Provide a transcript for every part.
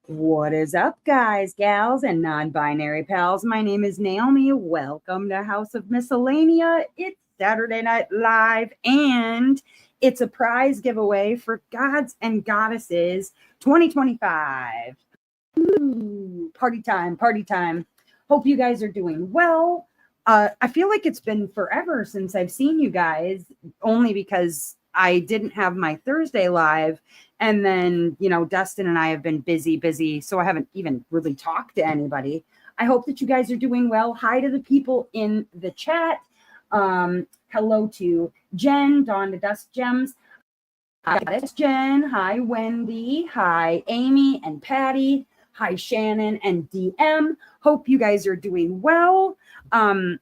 What is up, guys, gals, and non binary pals? My name is Naomi. Welcome to House of Miscellanea. It's Saturday Night Live, and it's a prize giveaway for Gods and Goddesses 2025. Ooh, party time, party time. Hope you guys are doing well. I feel like it's been forever since I've seen you guys, only because I didn't have my Thursday live. And then, Dustin and I have been busy, busy. So I haven't even really talked to anybody. I hope that you guys are doing well. Hi to the people in the chat. Hello to Jen, Dawn to Dust Gems. Hi, that's Jen. Hi, Wendy. Hi, Amy and Patty. Hi, Shannon and DM. Hope you guys are doing well. I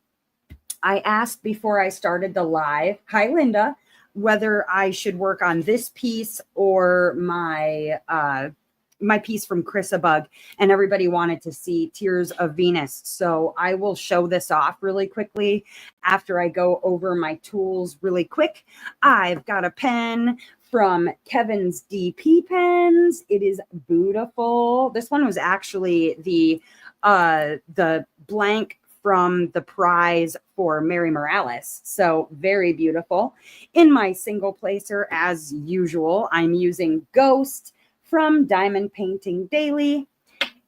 asked before I started the live, hi, Linda, whether I should work on this piece or my piece from Chris Abug, and everybody wanted to see Tears of Venus. So I will show this off really quickly after I go over my tools really quick. I've got a pen from Kevin's DP Pens. It is beautiful. This one was actually the blank from the prize for Mary Morales. So very beautiful. In my single placer, as usual, I'm using Ghost from Diamond Painting Daily.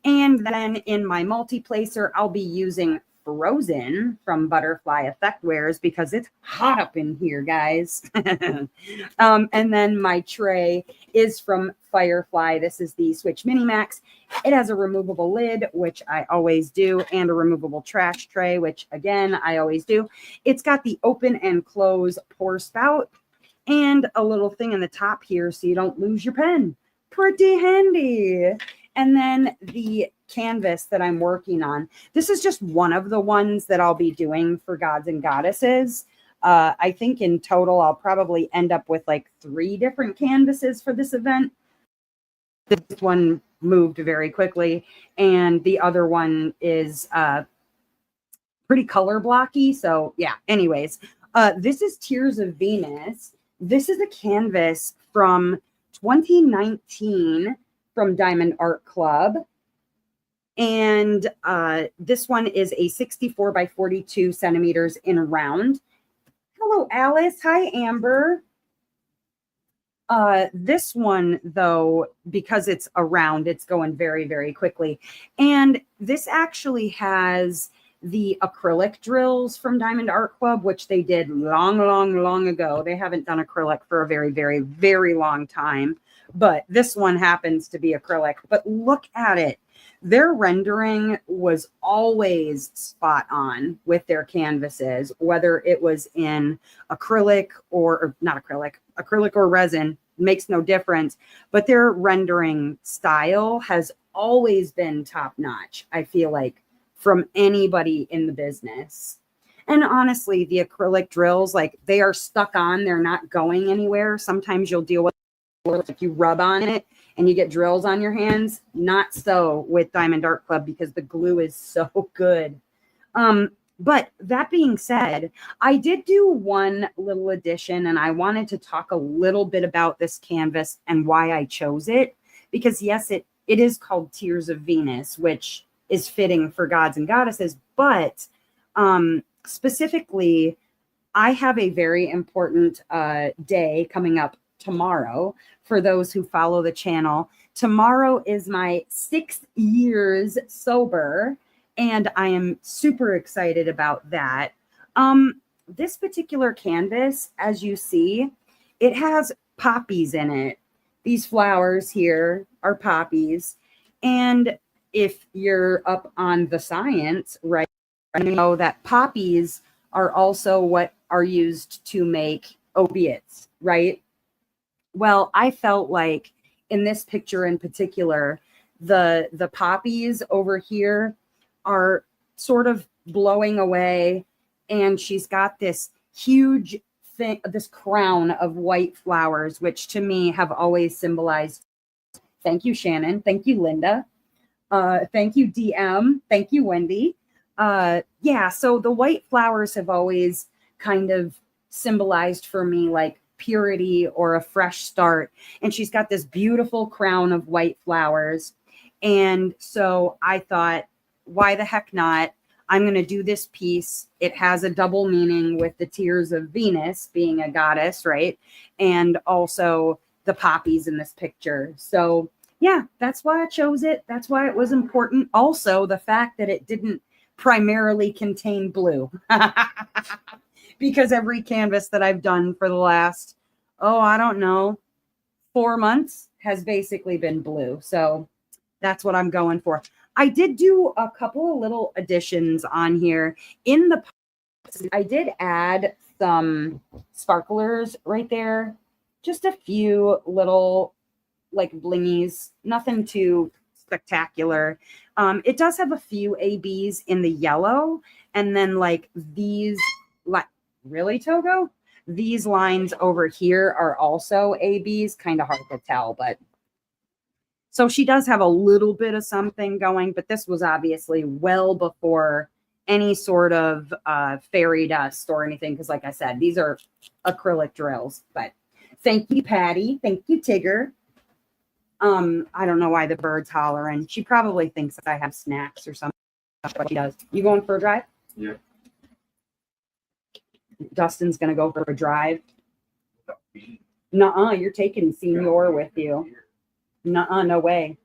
And then in my multi-placer, I'll be using Frozen from Butterfly Effect Wares because it's hot up in here, guys. And then my tray is from Firefly. This is the Switch Mini Max. It has a removable lid, which I always do, and a removable trash tray, which again, I always do. It's got the open and close pour spout and a little thing in the top here so you don't lose your pen. Pretty handy. And then the canvas that I'm working on. This is just one of the ones that I'll be doing for Gods and Goddesses. I think in total, I'll probably end up with like 3 different canvases for this event. This one moved very quickly, and the other one is pretty color blocky. So yeah, anyways, this is Tears of Venus. This is a canvas from 2019 from Diamond Art Club. And this one is a 64 by 42 centimeters in round. Hello, Alice. Hi, Amber. This one, though, because it's a round, it's going very, very quickly. And this actually has the acrylic drills from Diamond Art Club, which they did long, long, long ago. They haven't done acrylic for a very, very, very long time. But this one happens to be acrylic. But look at it. Their rendering was always spot on with their canvases, whether it was in acrylic or not acrylic or resin, makes no difference. But their rendering style has always been top notch, I feel like, from anybody in the business. And honestly, the acrylic drills, like they are stuck on, they're not going anywhere. Sometimes you'll deal with if you rub on it and you get drills on your hands. Not so with Diamond Art Club because the glue is so good. But that being said, I did do one little addition, and I wanted to talk a little bit about this canvas and why I chose it. Because yes, it is called Tears of Venus, which is fitting for Gods and Goddesses. But specifically, I have a very important day coming up tomorrow. For those who follow the channel, tomorrow is my 6 years sober, and I am super excited about that. This particular canvas, as you see, it has poppies in it. These flowers here are poppies. And if you're up on the science, right, you know that poppies are also what are used to make opiates, right? Well, I felt like in this picture in particular, the poppies over here are sort of blowing away, and she's got this huge thing, this crown of white flowers, which to me have always symbolized. Thank you, Shannon. Thank you, Linda. Thank you, DM. Thank you, Wendy. Yeah, so the white flowers have always kind of symbolized for me like purity or a fresh start. And she's got this beautiful crown of white flowers. And so I thought, why the heck not? I'm going to do this piece. It has a double meaning with the tears of Venus being a goddess, right? And also the poppies in this picture. So, yeah, that's why I chose it. That's why it was important. Also, the fact that it didn't primarily contain blue. Because every canvas that I've done for the last, oh, I don't know, 4 months has basically been blue. So that's what I'm going for. I did do a couple of little additions on here. In the I did add some sparklers right there. Just a few little like blingies, nothing too spectacular. It does have a few ABs in the yellow, and then like these, like, really, Togo? These lines over here are also ABs, kind of hard to tell, but so she does have a little bit of something going, but this was obviously well before any sort of fairy dust or anything, because like I said, these are acrylic drills. But thank you, Patty. Thank you, Tigger. I don't know why the bird's hollering. She probably thinks that I have snacks or something. That's what she does. You going for a drive? Yeah. Dustin's gonna go for a drive. Nuh-uh, you're taking Senior with you. Nuh-uh, no way.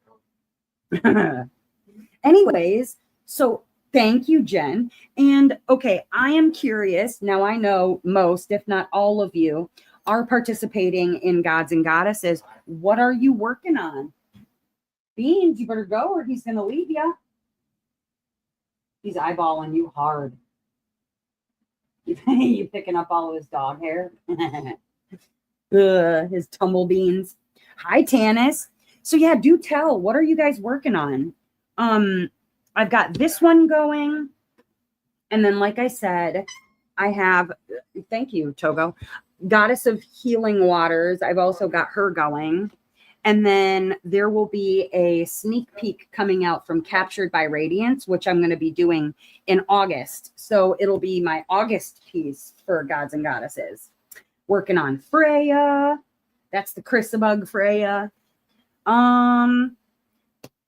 Anyways, so thank you, Jen. And okay, I am curious. Now I know most, if not all of you, are participating in Gods and Goddesses. What are you working on? Beans, you better go or he's going to leave you. He's eyeballing you hard. You picking up all of his dog hair? His tumble beans. Hi, Tanis. So yeah, do tell. What are you guys working on? I've got this one going. And then, like I said, I have, thank you, Togo, Goddess of Healing Waters. I've also got her going. And then there will be a sneak peek coming out from Captured by Radiance, which I'm going to be doing in August. So it'll be my August piece for Gods and Goddesses. Working on Freya. That's the Chrysabug Freya.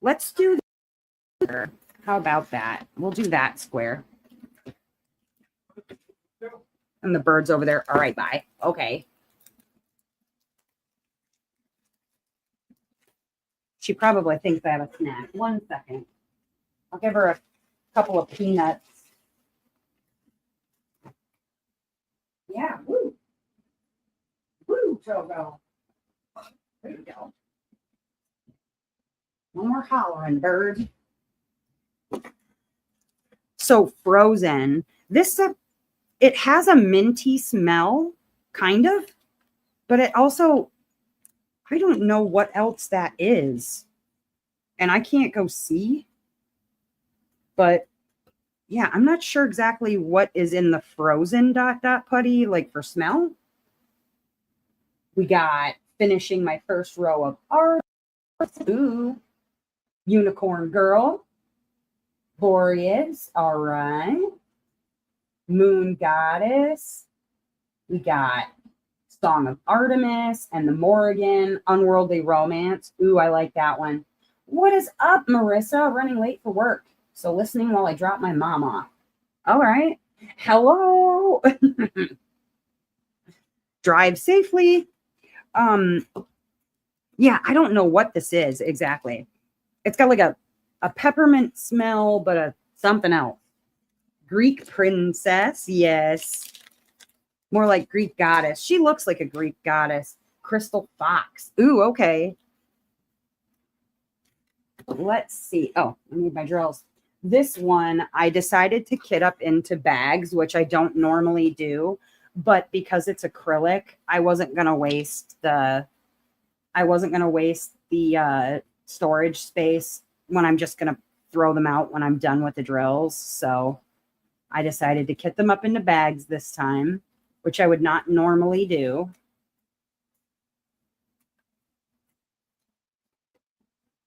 Let's do that. How about that? We'll do that square. And the bird's over there. All right, bye. Okay. She probably thinks I have a snack. 1 second. I'll give her a couple of peanuts. Yeah, woo. Woo, Togo. There you go. No more hollering, bird. So Frozen. This it has a minty smell, kind of, but it also, I don't know what else that is. And I can't go see. But yeah, I'm not sure exactly what is in the Frozen ... putty, like for smell. We got finishing my first row of art. Ooh. Unicorn Girl. Boreas. All right. Moon Goddess. We got Song of Artemis and the Morrigan, Unworldly Romance. Ooh, I like that one. What is up, Marissa? Running late for work. So listening while I drop my mom off. All right. Hello. Drive safely. Yeah, I don't know what this is exactly. It's got like a peppermint smell, but a something else. Greek princess, yes. More like Greek goddess. She looks like a Greek goddess. Crystal fox. Ooh, okay. Let's see. Oh, I need my drills. This one, I decided to kit up into bags, which I don't normally do. But because it's acrylic, I wasn't going to waste the storage space when I'm just going to throw them out when I'm done with the drills. So I decided to kit them up into bags this time, which I would not normally do.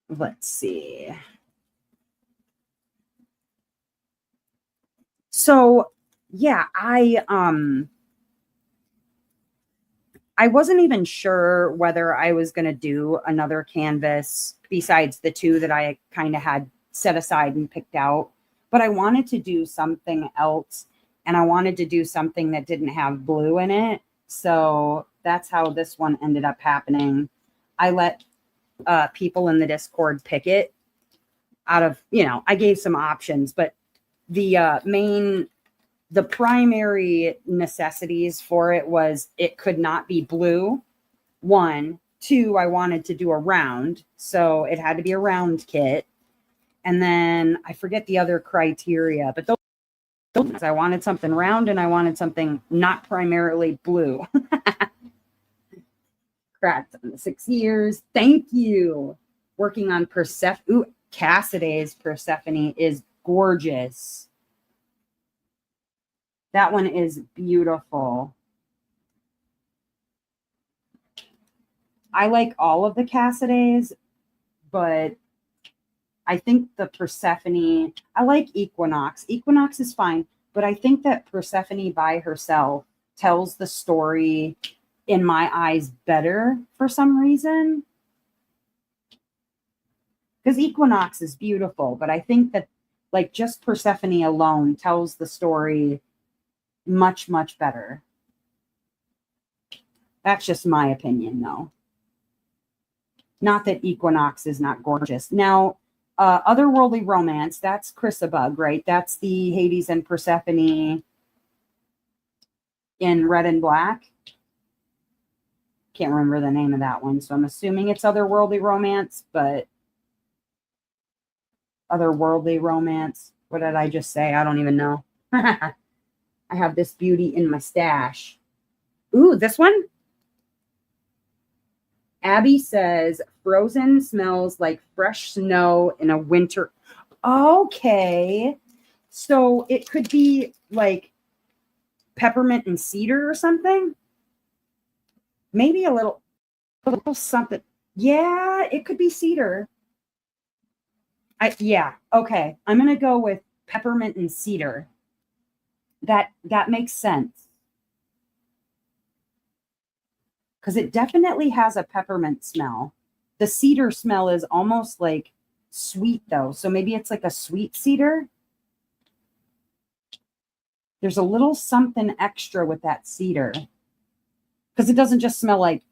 Let's see. So yeah, I wasn't even sure whether I was going to do another canvas besides the two that I kind of had set aside and picked out, but I wanted to do something else, and I wanted to do something that didn't have blue in it. So that's how this one ended up happening. I let people in the Discord pick it out of, I gave some options, but the the primary necessities for it was it could not be blue. One, two, I wanted to do a round, so it had to be a round kit. And then I forget the other criteria, but those I wanted something round and I wanted something not primarily blue. Congrats on the 6 years. Thank you. Working on Persephone. Ooh, Cassidy's Persephone is gorgeous. That one is beautiful. I like all of the Cassidy's, but I think the Persephone, I like Equinox. Equinox is fine, but I think that Persephone by herself tells the story in my eyes better for some reason. Because Equinox is beautiful, but I think that like just Persephone alone tells the story much, much better. That's just my opinion, though. Not that Equinox is not gorgeous. Now, Otherworldly Romance, that's Chrysabug, right? That's the Hades and Persephone in red and black. Can't remember the name of that one, so I'm assuming it's Otherworldly Romance, but Otherworldly Romance. What did I just say? I don't even know. I have this beauty in my stash. Ooh, this one? Abby says, Frozen smells like fresh snow in a winter. Okay. So it could be like peppermint and cedar or something. Maybe a little something. Yeah, it could be cedar. Yeah, okay. I'm going to go with peppermint and cedar. That makes sense. Because it definitely has a peppermint smell. The cedar smell is almost like sweet, though. So maybe it's like a sweet cedar. There's a little something extra with that cedar. Because it doesn't just smell like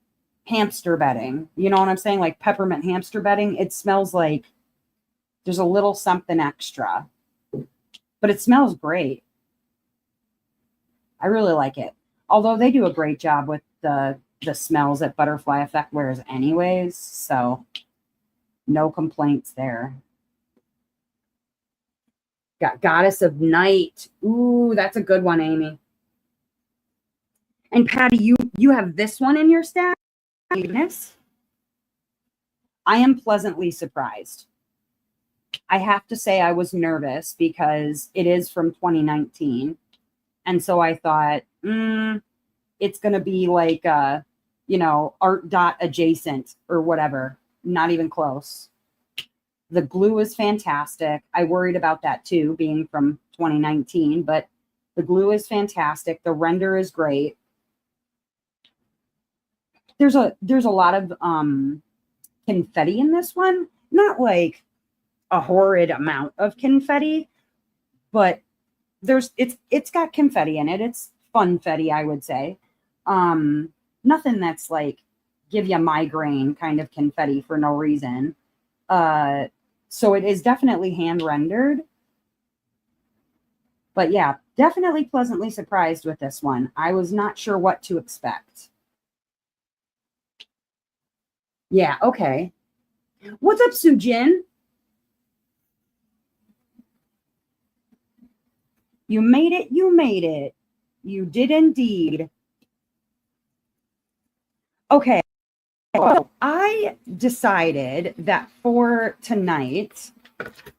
hamster bedding. You know what I'm saying? Like peppermint hamster bedding. It smells like there's a little something extra. But it smells great. I really like it. Although they do a great job with the smells that Butterfly Effect wears anyways, so no complaints there. Got Goddess of Night. Ooh, that's a good one, Amy. And Patty, you have this one in your stack? Goodness. I am pleasantly surprised. I have to say I was nervous because it is from 2019. And so I thought, it's going to be like, art dot adjacent or whatever. Not even close. The glue is fantastic. I worried about that too, being from 2019, but the glue is fantastic. The render is great. There's a lot of confetti in this one. Not like a horrid amount of confetti, but it's got confetti in it. It's funfetti, I would say. Nothing that's like give you migraine kind of confetti for no reason. So it is definitely hand rendered. But yeah, definitely pleasantly surprised with this one. I was not sure what to expect. Yeah, okay. What's up, Sujin? You made it. You made it. You did indeed. Okay. Well, I decided that for tonight,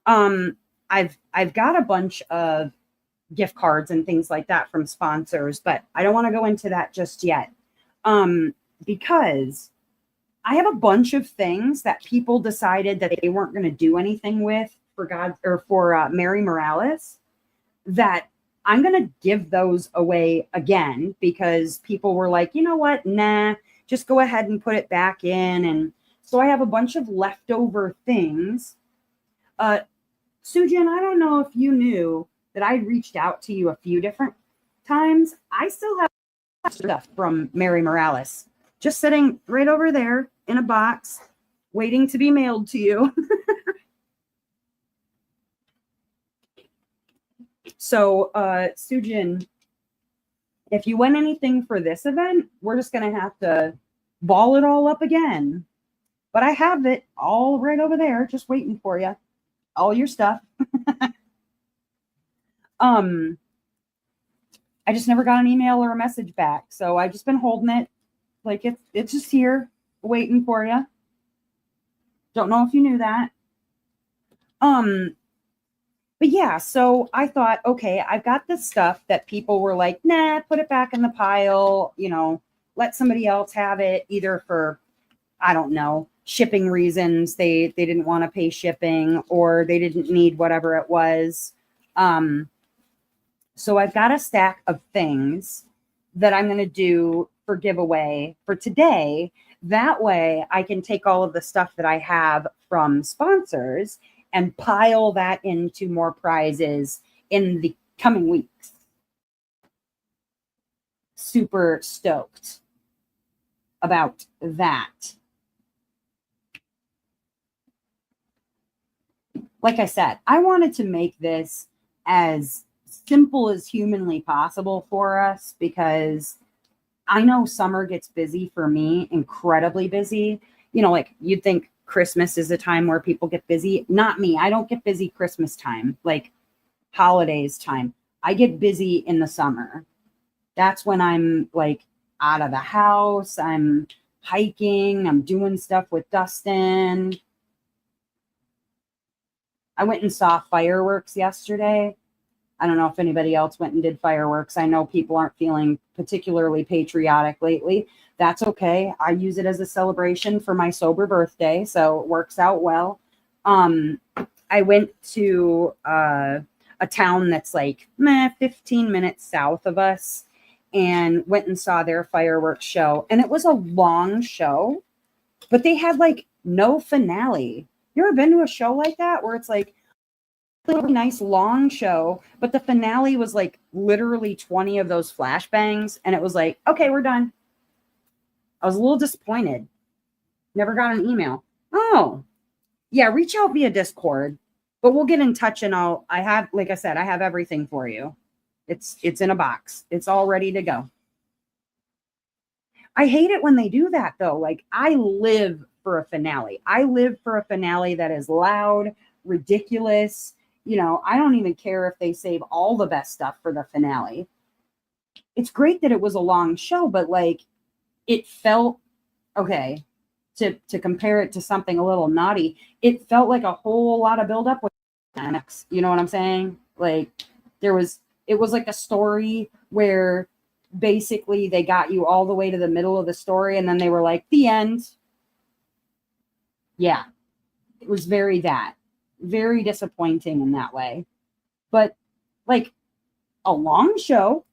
I've got a bunch of gift cards and things like that from sponsors, but I don't want to go into that just yet. Because I have a bunch of things that people decided that they weren't going to do anything with for Mary Morales that I'm going to give those away again because people were like, you know what? Nah, just go ahead and put it back in. And so I have a bunch of leftover things. Sujin, I don't know if you knew that I'd reached out to you a few different times. I still have stuff from Mary Morales just sitting right over there in a box, waiting to be mailed to you. So, Sujin, if you win anything for this event, we're just going to have to ball it all up again. But I have it all right over there, just waiting for you. All your stuff. I just never got an email or a message back. So I've just been holding it. Like it's just here, waiting for you. Don't know if you knew that. But yeah, so I thought, okay, I've got this stuff that people were like, nah, put it back in the pile, let somebody else have it, either for, I don't know, shipping reasons. They didn't want to pay shipping, or they didn't need whatever it was. So I've got a stack of things that I'm going to do for giveaway for today. That way I can take all of the stuff that I have from sponsors and pile that into more prizes in the coming weeks. Super stoked about that. Like I said, I wanted to make this as simple as humanly possible for us because I know summer gets busy for me, incredibly busy. Like you'd think Christmas is a time where people get busy. Not me. I don't get busy Christmas time, like holidays time. I get busy in the summer. That's when I'm like out of the house. I'm hiking. I'm doing stuff with Dustin. I went and saw fireworks yesterday. I don't know if anybody else went and did fireworks. I know people aren't feeling particularly patriotic lately. That's okay. I use it as a celebration for my sober birthday, so it works out well. I went to a town that's like 15 minutes south of us and went and saw their fireworks show. And it was a long show, but they had like no finale. You ever been to a show like that where it's like a really nice long show, but the finale was like literally 20 of those flashbangs, and it was like, okay, we're done. I was a little disappointed. Never got an email. Oh, yeah, reach out via Discord, but we'll get in touch, and like I said, I have everything for you. It's in a box. It's all ready to go. I hate it when they do that though. Like I live for a finale. I live for a finale that is loud, ridiculous. I don't even care if they save all the best stuff for the finale. It's great that it was a long show, but like it felt okay to compare it to something a little naughty. It felt like a whole lot of build up with dynamics. You know what I'm saying? Like it was like a story where basically they got you all the way to the middle of the story and then they were like, the end. Yeah, it was very disappointing in that way. But like a long show,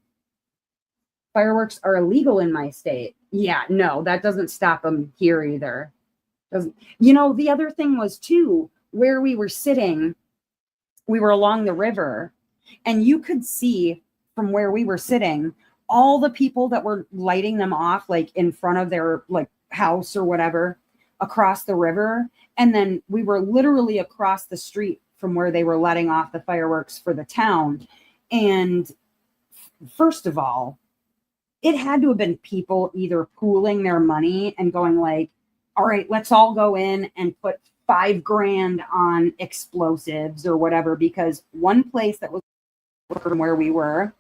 fireworks are illegal in my state. Yeah, no, that doesn't stop them here either. The other thing was too, where we were sitting, we were along the river, and you could see from where we were sitting all the people that were lighting them off, like in front of their like house or whatever, across the river. And then we were literally across the street from where they were letting off the fireworks for the town. And first of all, it had to have been people either pooling their money and going like, all right, let's all go in and put $5,000 on explosives or whatever, because one place that was from where we were,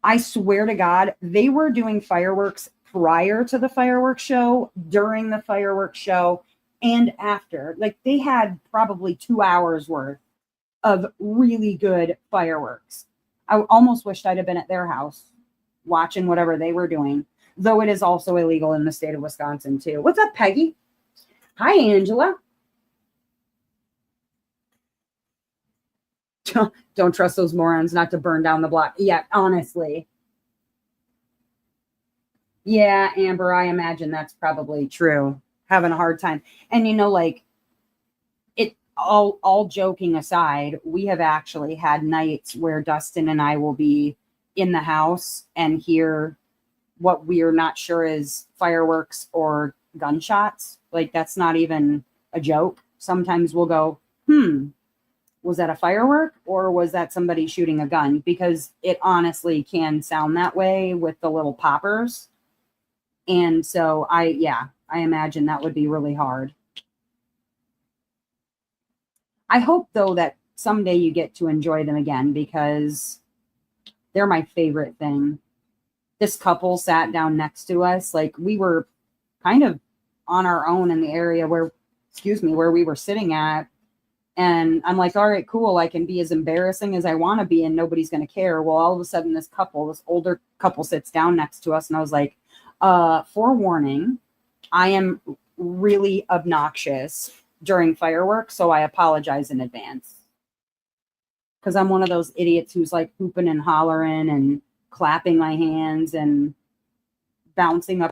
I swear to God, they were doing fireworks prior to the fireworks show, during the fireworks show, and after. Like they had probably 2 hours worth of really good fireworks. I almost wished I'd have been at their house watching whatever they were doing, though it is also illegal in the state of Wisconsin too. What's up, Peggy? Hi, Angela. Don't trust those morons not to burn down the block. Yeah, honestly. Yeah, Amber, I imagine that's probably true. Having a hard time. And like it all joking aside, we have actually had nights where Dustin and I will be in the house and hear what we are not sure is fireworks or gunshots. Like that's not even a joke. Sometimes we'll go, was that a firework or was that somebody shooting a gun? Because it honestly can sound that way with the little poppers. And so I imagine that would be really hard. I hope though that someday you get to enjoy them again because they're my favorite thing. This couple sat down next to us. Like we were kind of on our own in the area where we were sitting at. And I'm like, all right, cool. I can be as embarrassing as I want to be and nobody's going to care. Well, all of a sudden this older couple sits down next to us. And I was like, forewarning, I am really obnoxious during fireworks. So I apologize in advance. Because I'm one of those idiots who's like hooping and hollering and clapping my hands and bouncing up.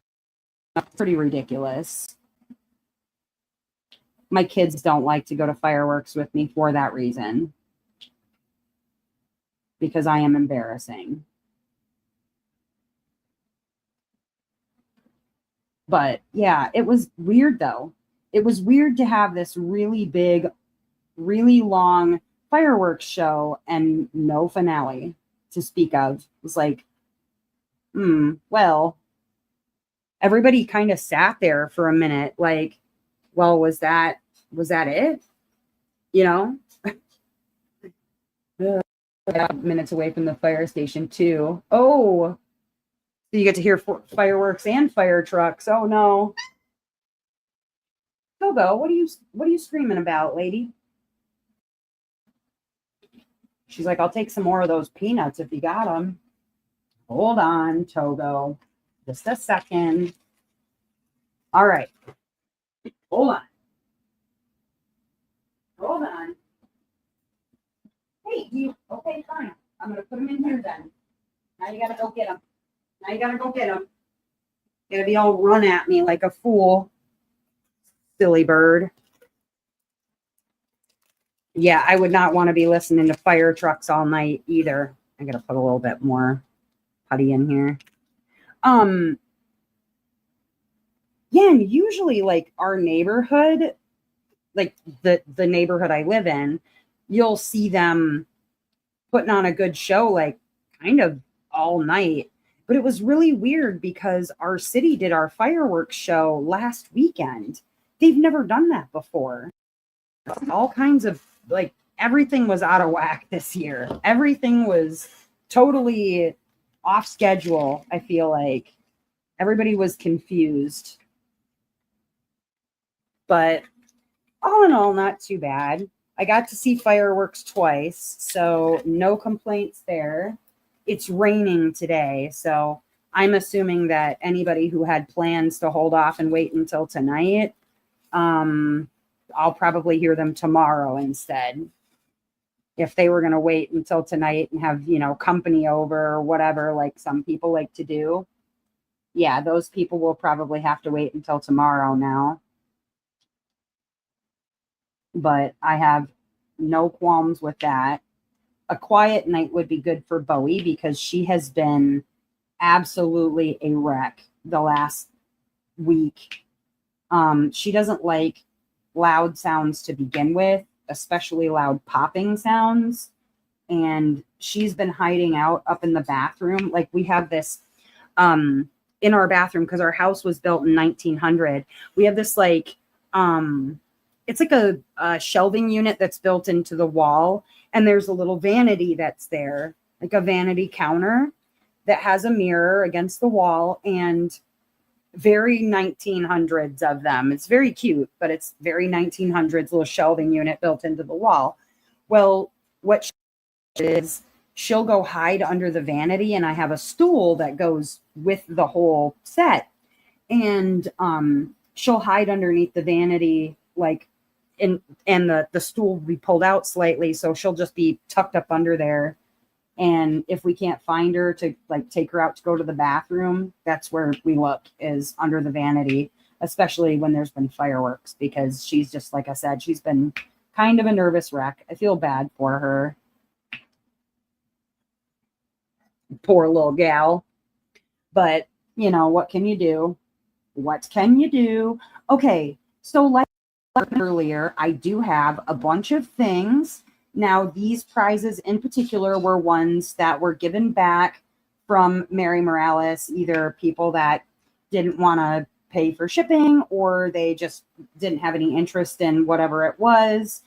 Pretty ridiculous. My kids don't like to go to fireworks with me for that reason. Because I am embarrassing. But yeah, it was weird though. It was weird to have this really big, really long fireworks show and no finale to speak of. It was like, well, everybody kind of sat there for a minute like, well, was that it? Minutes away from the fire station too. Oh, so you get to hear fireworks and fire trucks. Oh no. Togo, what are you screaming about, lady? She's like, I'll take some more of those peanuts if you got them. Hold on, Togo. Just a second. All right. Hold on. Hold on. Hey, okay, fine. I'm going to put them in here then. Now you got to go get them. Gonna be all run at me like a fool. Silly bird. Yeah, I would not want to be listening to fire trucks all night either. I gotta put a little bit more putty in here. Yeah, and usually like our neighborhood, like the neighborhood I live in, you'll see them putting on a good show like kind of all night. But it was really weird because our city did our fireworks show last weekend. They've never done that before. All kinds of like everything was out of whack this year. Everything was totally off schedule. I feel like everybody was confused. But all in all, not too bad. I got to see fireworks twice, so no complaints there. It's raining today, so I'm assuming that anybody who had plans to hold off and wait until tonight, I'll probably hear them tomorrow instead. If they were going to wait until tonight and have, company over or whatever, like some people like to do, yeah, those people will probably have to wait until tomorrow now. But I have no qualms with that. A quiet night would be good for Bowie because she has been absolutely a wreck the last week. She doesn't like loud sounds to begin with, especially loud popping sounds. And she's been hiding out up in the bathroom. Like we have this in our bathroom because our house was built in 1900. We have this like it's like a shelving unit that's built into the wall. And there's a little vanity that's there, like a vanity counter that has a mirror against the wall and very 1900s of them. It's very cute, but it's very 1900s little shelving unit built into the wall. Well, what she is, she'll go hide under the vanity and I have a stool that goes with the whole set. And she'll hide underneath the vanity like and the stool will be pulled out slightly, so she'll just be tucked up under there. And if we can't find her to like take her out to go to the bathroom, that's where we look, is under the vanity, especially when there's been fireworks, because she's just, like I said, she's been kind of a nervous wreck. I feel bad for her. Poor little gal. But, you know, what can you do? What can you do? Okay, so like earlier, I do have a bunch of things. Now, these prizes in particular were ones that were given back from Mary Morales, either people that didn't want to pay for shipping, or they just didn't have any interest in whatever it was,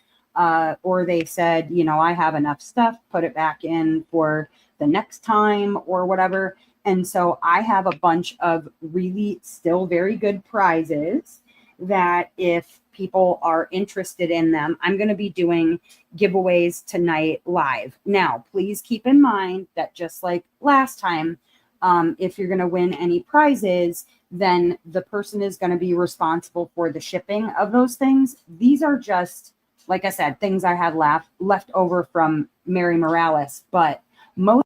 or they said, you know, I have enough stuff, put it back in for the next time or whatever. And so I have a bunch of really still very good prizes that if people are interested in them, I'm going to be doing giveaways tonight live. Now, please keep in mind that just like last time, if you're going to win any prizes, then the person is going to be responsible for the shipping of those things. These are just, like I said, things I had left over from Mary Morales, but most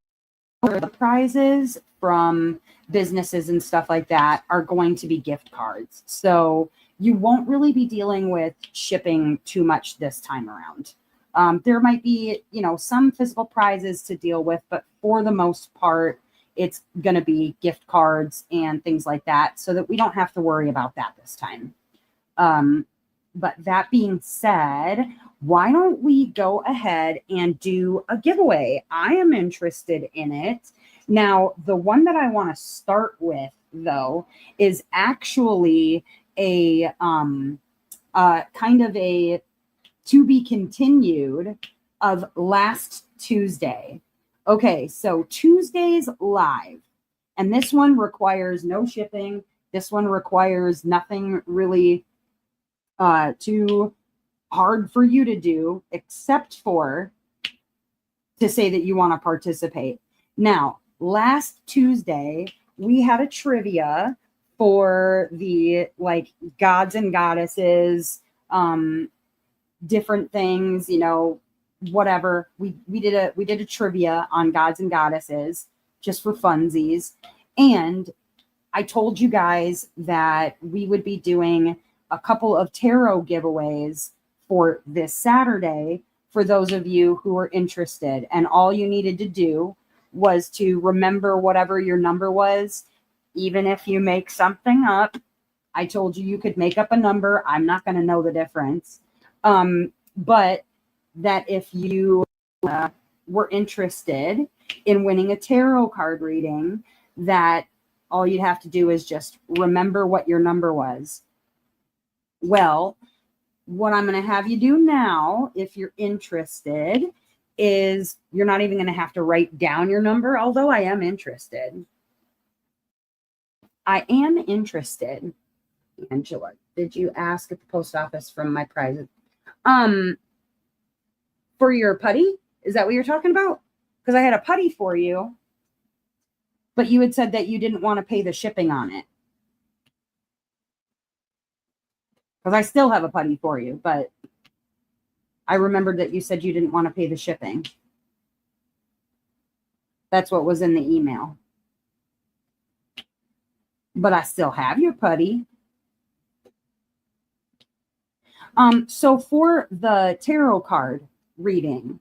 of the prizes from businesses and stuff like that are going to be gift cards. So you won't really be dealing with shipping too much this time around. There might be, you know, some physical prizes to deal with, but for the most part, it's going to be gift cards and things like that, so that we don't have to worry about that this time. But that being said, why don't we go ahead and do a giveaway? I am interested in it. Now, the one that I want to start with, though, is actually a kind of a to be continued of last Tuesday. Okay, so Tuesday's live, and this one requires no shipping. This one requires nothing really too hard for you to do, except for to say that you want to participate. Now, last Tuesday, we had a trivia for the like gods and goddesses, different things, you know, whatever. We did a trivia on gods and goddesses just for funsies. And I told you guys that we would be doing a couple of tarot giveaways for this Saturday for those of you who are interested. And all you needed to do was to remember whatever your number was, even if you make something up. I told you you could make up a number. I'm not going to know the difference. But that if you were interested in winning a tarot card reading, that all you'd have to do is just remember what your number was. Well, what I'm going to have you do now, if you're interested, is you're not even going to have to write down your number, although I am interested. I am interested. Angela, did you ask at the post office from my prize? For your putty? Is that what you're talking about? Because I had a putty for you, but you had said that you didn't want to pay the shipping on it. Because I still have a putty for you, but I remembered that you said you didn't want to pay the shipping. That's what was in the email. But I still have your putty. So for the tarot card reading,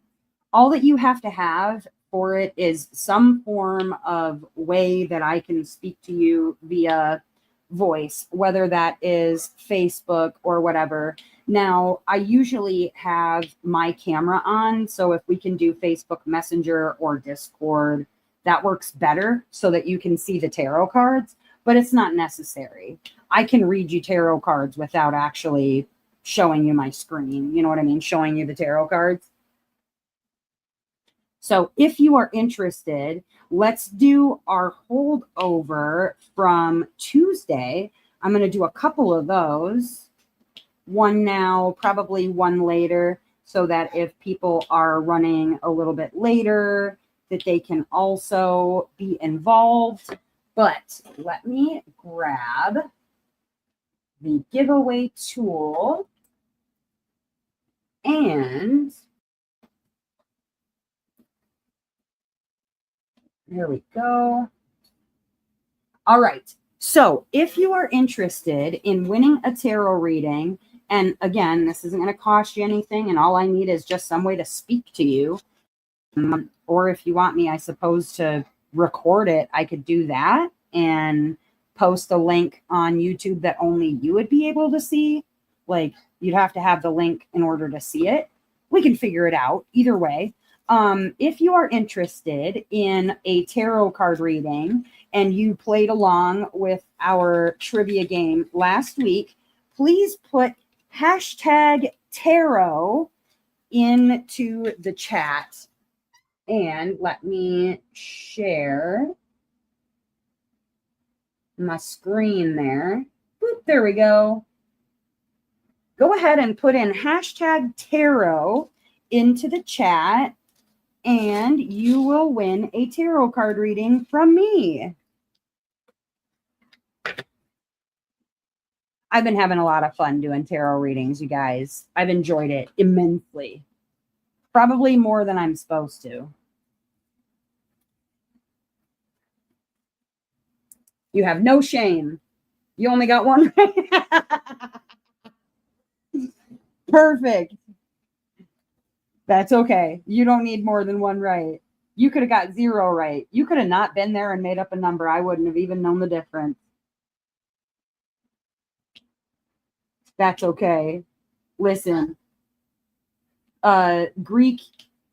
all that you have to have for it is some form of way that I can speak to you via voice, whether that is Facebook or whatever. Now, I usually have my camera on, so if we can do Facebook Messenger or Discord, that works better so that you can see the tarot cards, but it's not necessary. I can read you tarot cards without actually showing you my screen. You know what I mean? Showing you the tarot cards. So if you are interested, let's do our holdover from Tuesday. I'm going to do a couple of those. One now, probably one later, so that if people are running a little bit later, that they can also be involved. But let me grab the giveaway tool. And there we go. All right. So if you are interested in winning a tarot reading, and again, this isn't going to cost you anything, and all I need is just some way to speak to you. Or if you want me, I suppose, to record it, I could do that and post a link on YouTube that only you would be able to see. Like, you'd have to have the link in order to see it. We can figure it out either way. If you are interested in a tarot card reading and you played along with our trivia game last week, please put hashtag tarot into the chat. And let me share my screen there. Boop, there we go. Go ahead and put in hashtag tarot into the chat, and you will win a tarot card reading from me. I've been having a lot of fun doing tarot readings, you guys. I've enjoyed it immensely. Probably more than I'm supposed to. You have no shame. You only got one right. Perfect. That's okay. You don't need more than one right. You could have got 0 right. You could have not been there and made up a number. I wouldn't have even known the difference. That's okay. Listen, Greek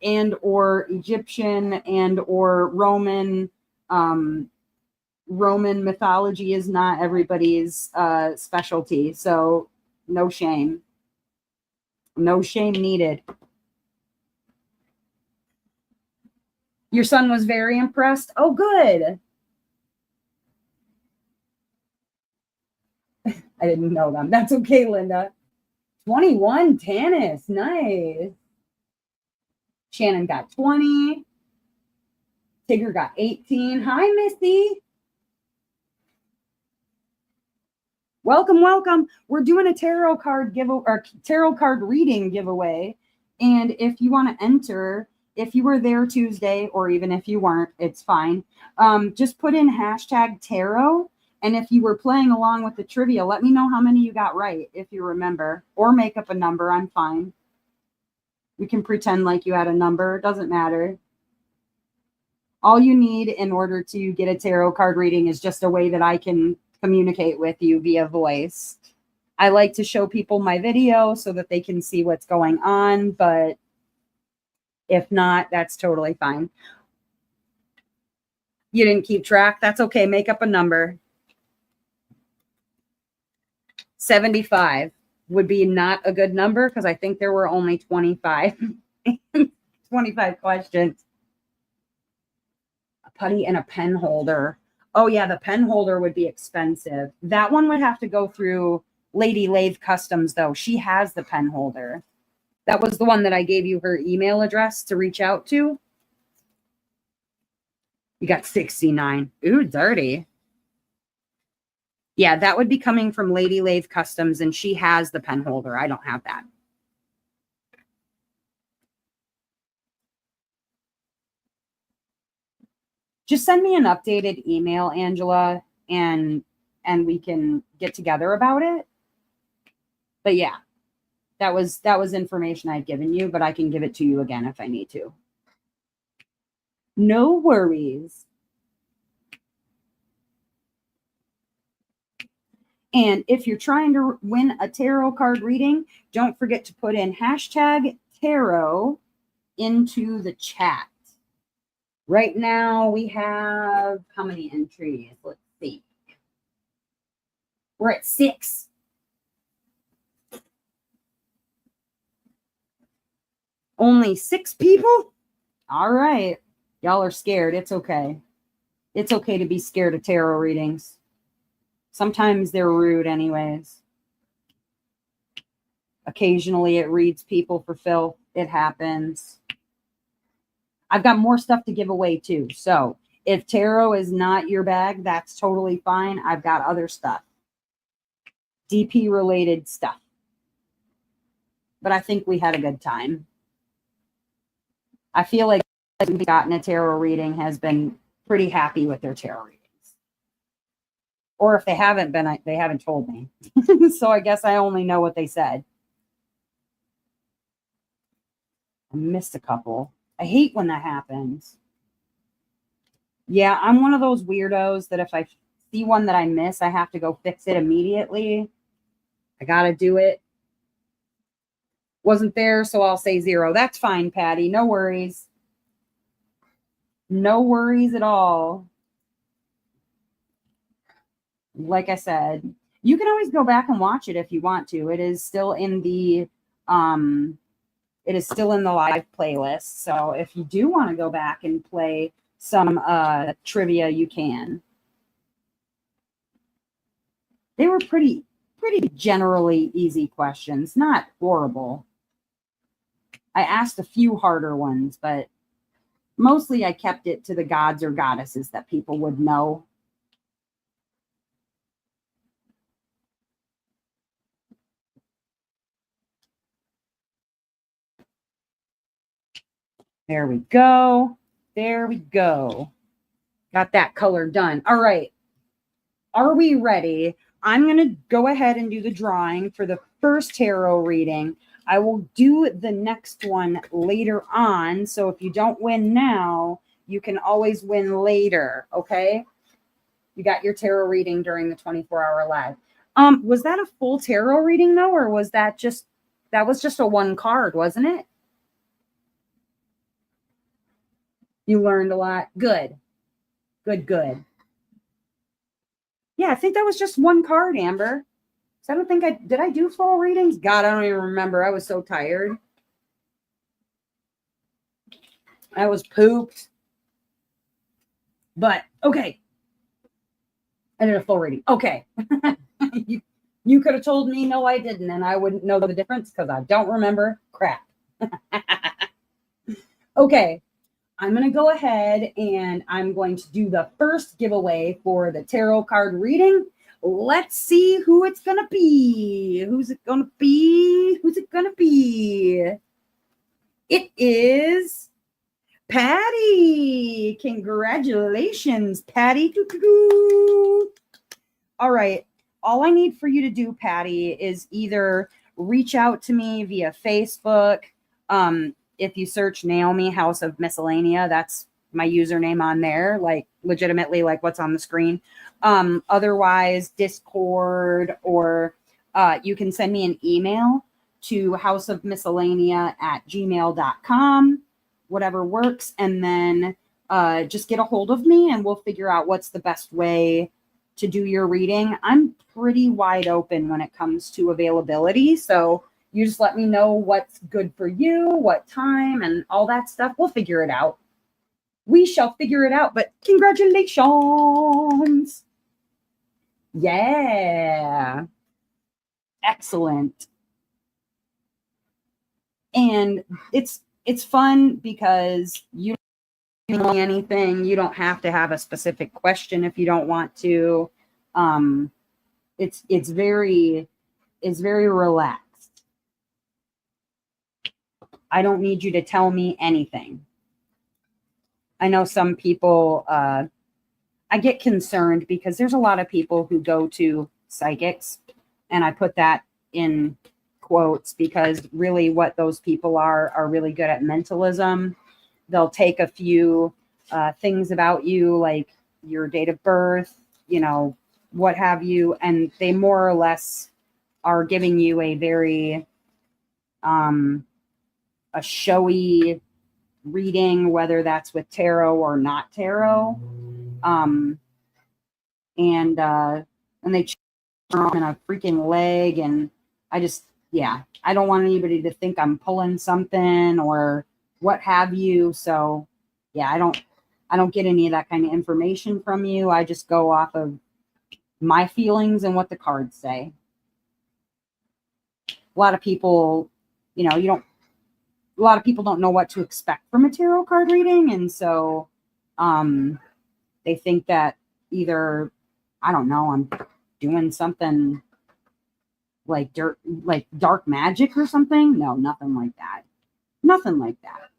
and or Egyptian and or Roman mythology is not everybody's specialty. So no shame. No shame needed. Your son was very impressed. Oh, good. I didn't know them. That's okay, Linda. 21 Tanis. Nice. Shannon got 20. Tigger got 18. Hi, Missy. Welcome, welcome. We're doing a tarot card giveaway or tarot card reading giveaway. And if you want to enter, if you were there Tuesday, or even if you weren't, it's fine. Just put in hashtag tarot. And if you were playing along with the trivia, let me know how many you got right, if you remember, or make up a number. I'm fine. We can pretend like you had a number. It doesn't matter. All you need in order to get a tarot card reading is just a way that I can communicate with you via voice. I like to show people my video so that they can see what's going on, but if not, that's totally fine. You didn't keep track? That's okay. Make up a number. 75 would be not a good number because I think there were only 25. 25 questions. A putty and a pen holder. Oh, yeah, the pen holder would be expensive. That one would have to go through Lady Lathe Customs, though. She has the pen holder. That was the one that I gave you her email address to reach out to. You got 69. Ooh, dirty. Yeah, that would be coming from Lady Lathe Customs, and she has the pen holder. I don't have that. Just send me an updated email, Angela, and we can get together about it. But yeah, that was information I'd given you, but I can give it to you again if I need to. No worries. And if you're trying to win a tarot card reading, don't forget to put in hashtag tarot into the chat. Right now we have how many entries? Let's see. We're at 6. Only 6 people? All right. Y'all are scared. It's okay. It's okay to be scared of tarot readings. Sometimes they're rude anyways. Occasionally it reads people for filth. It happens. I've got more stuff to give away too. So if tarot is not your bag, that's totally fine. I've got other stuff. DP related stuff. but I think we had a good time. I feel like we've gotten a tarot reading has been pretty happy with their tarot readings. Or if they haven't been, they haven't told me. So I guess I only know what they said. I missed a couple. I hate when that happens. Yeah, I'm one of those weirdos that if I see one that I miss, I have to go fix it immediately. I got to do it. Wasn't there, so I'll say 0. That's fine, Patty. No worries. No worries at all. Like I said, you can always go back and watch it if you want to. It is still in the live playlist. So if you do want to go back and play some trivia, you can. They were pretty generally easy questions, not horrible. I asked a few harder ones, but mostly I kept it to the gods or goddesses that people would know. There we go. There we go. Got that color done. All right. Are we ready? I'm going to go ahead and do the drawing for the first tarot reading. I will do the next one later on. So if you don't win now, you can always win later. Okay. You got your tarot reading during the 24-hour live. Was that a full tarot reading though? Or was that just a one card, wasn't it? You learned a lot. Good. Good. Yeah, I think that was just one card, Amber. So I don't think did I do full readings? God, I don't even remember. I was so tired. I was pooped. But okay. I did a full reading. Okay. You could have told me no, I didn't, and I wouldn't know the difference because I don't remember crap. Okay. I'm going to go ahead and I'm going to do the first giveaway for the tarot card reading. Let's see who it's going to be. Who's it going to be? Who's it going to be? It is Patty. Congratulations, Patty. All right. All I need for you to do, Patty, is either reach out to me via Facebook. If you search Naomi House of Miscellanea, that's my username on there, like legitimately like what's on the screen. Otherwise, Discord, or you can send me an email to houseofmiscellanea@gmail.com, whatever works. And then just get a hold of me and we'll figure out what's the best way to do your reading. I'm pretty wide open when it comes to availability. So you just let me know what's good for you, what time, and all that stuff. We'll figure it out. We shall figure it out, but congratulations. Yeah. Excellent. And it's fun because you don't know anything. You don't have to have a specific question if you don't want to. It's very relaxed. I don't need you to tell me anything. I know some people, I get concerned because there's a lot of people who go to psychics, and I put that in quotes because really what those people are really good at mentalism. They'll take a few things about you, like your date of birth, what have you, and they more or less are giving you a very a showy reading, whether that's with tarot or not tarot. And they charm in a freaking leg, and I don't want anybody to think I'm pulling something or what have you. So yeah, I don't get any of that kind of information from you. I just go off of my feelings and what the cards say. A lot of people, a lot of people don't know what to expect from a tarot card reading. And so they think that either, I don't know, I'm doing something like dirt, like dark magic or something. No, nothing like that. Nothing like that.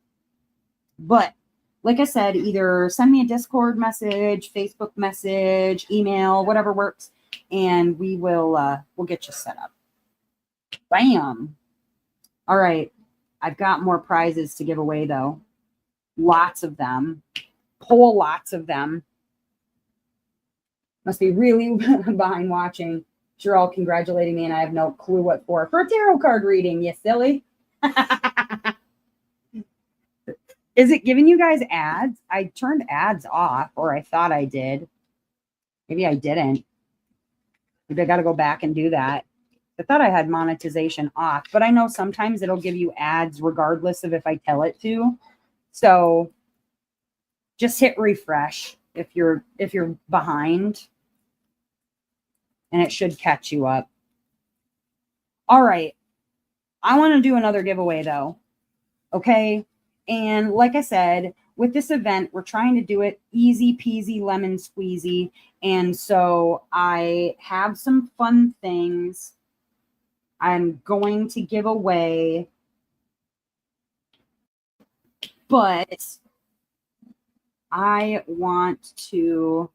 But like I said, either send me a Discord message, Facebook message, email, whatever works, and we'll get you set up. Bam. All right. I've got more prizes to give away though. Lots of them. Whole lots of them. Must be really behind watching. You're all congratulating me, and I have no clue what for. For a tarot card reading, you silly. Is it giving you guys ads? I turned ads off, or I thought I did. Maybe I didn't. Maybe I got to go back and do that. I thought I had monetization off, but I know sometimes it'll give you ads regardless of if I tell it to. So just hit refresh if you're behind, and it should catch you up. All right. I want to do another giveaway though. Okay. And like I said, with this event, we're trying to do it easy peasy lemon squeezy. And so I have some fun things I'm going to give away, but I want to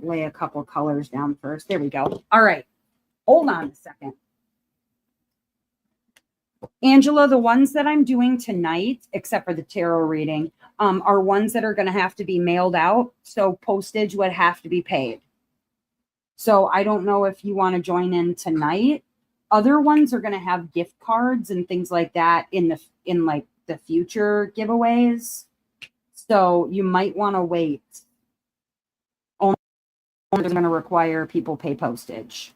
lay a couple colors down first. There we go. All right. Hold on a second. Angela, the ones that I'm doing tonight, except for the tarot reading, are ones that are going to have to be mailed out. So postage would have to be paid. So I don't know if you want to join in tonight. Other ones are going to have gift cards and things like that in the future giveaways. So you might want to wait. Only they're going to require people pay postage.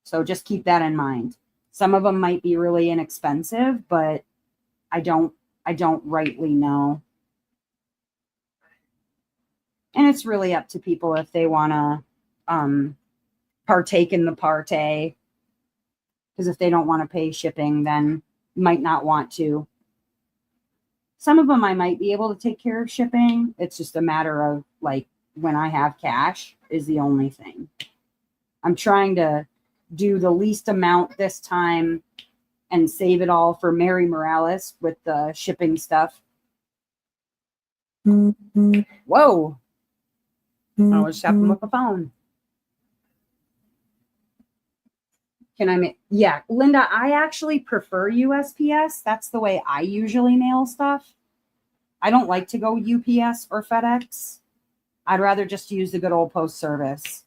So just keep that in mind. Some of them might be really inexpensive, but I don't rightly know. And it's really up to people if they want to partake in the party. Because if they don't want to pay shipping, then might not want to. Some of them I might be able to take care of shipping. It's just a matter of like when I have cash is the only thing. I'm trying to do the least amount this time and save it all for Mary Morales with the shipping stuff. Mm-hmm. Whoa. Mm-hmm. I was tapping with the phone. Can I make? Yeah, Linda, I actually prefer USPS. That's the way I usually mail stuff. I don't like to go UPS or FedEx. I'd rather just use the good old post service.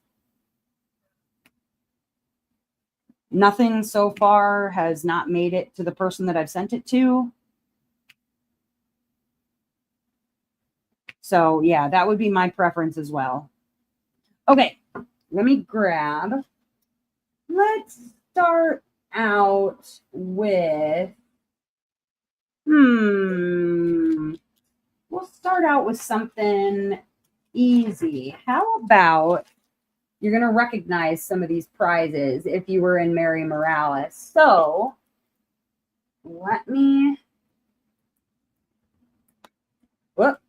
Nothing so far has not made it to the person that I've sent it to. So yeah, that would be my preference as well. Okay, let me grab. Let's start out with, we'll start out with something easy. How about, you're going to recognize some of these prizes if you were in Mary Morales. So let me, whoop,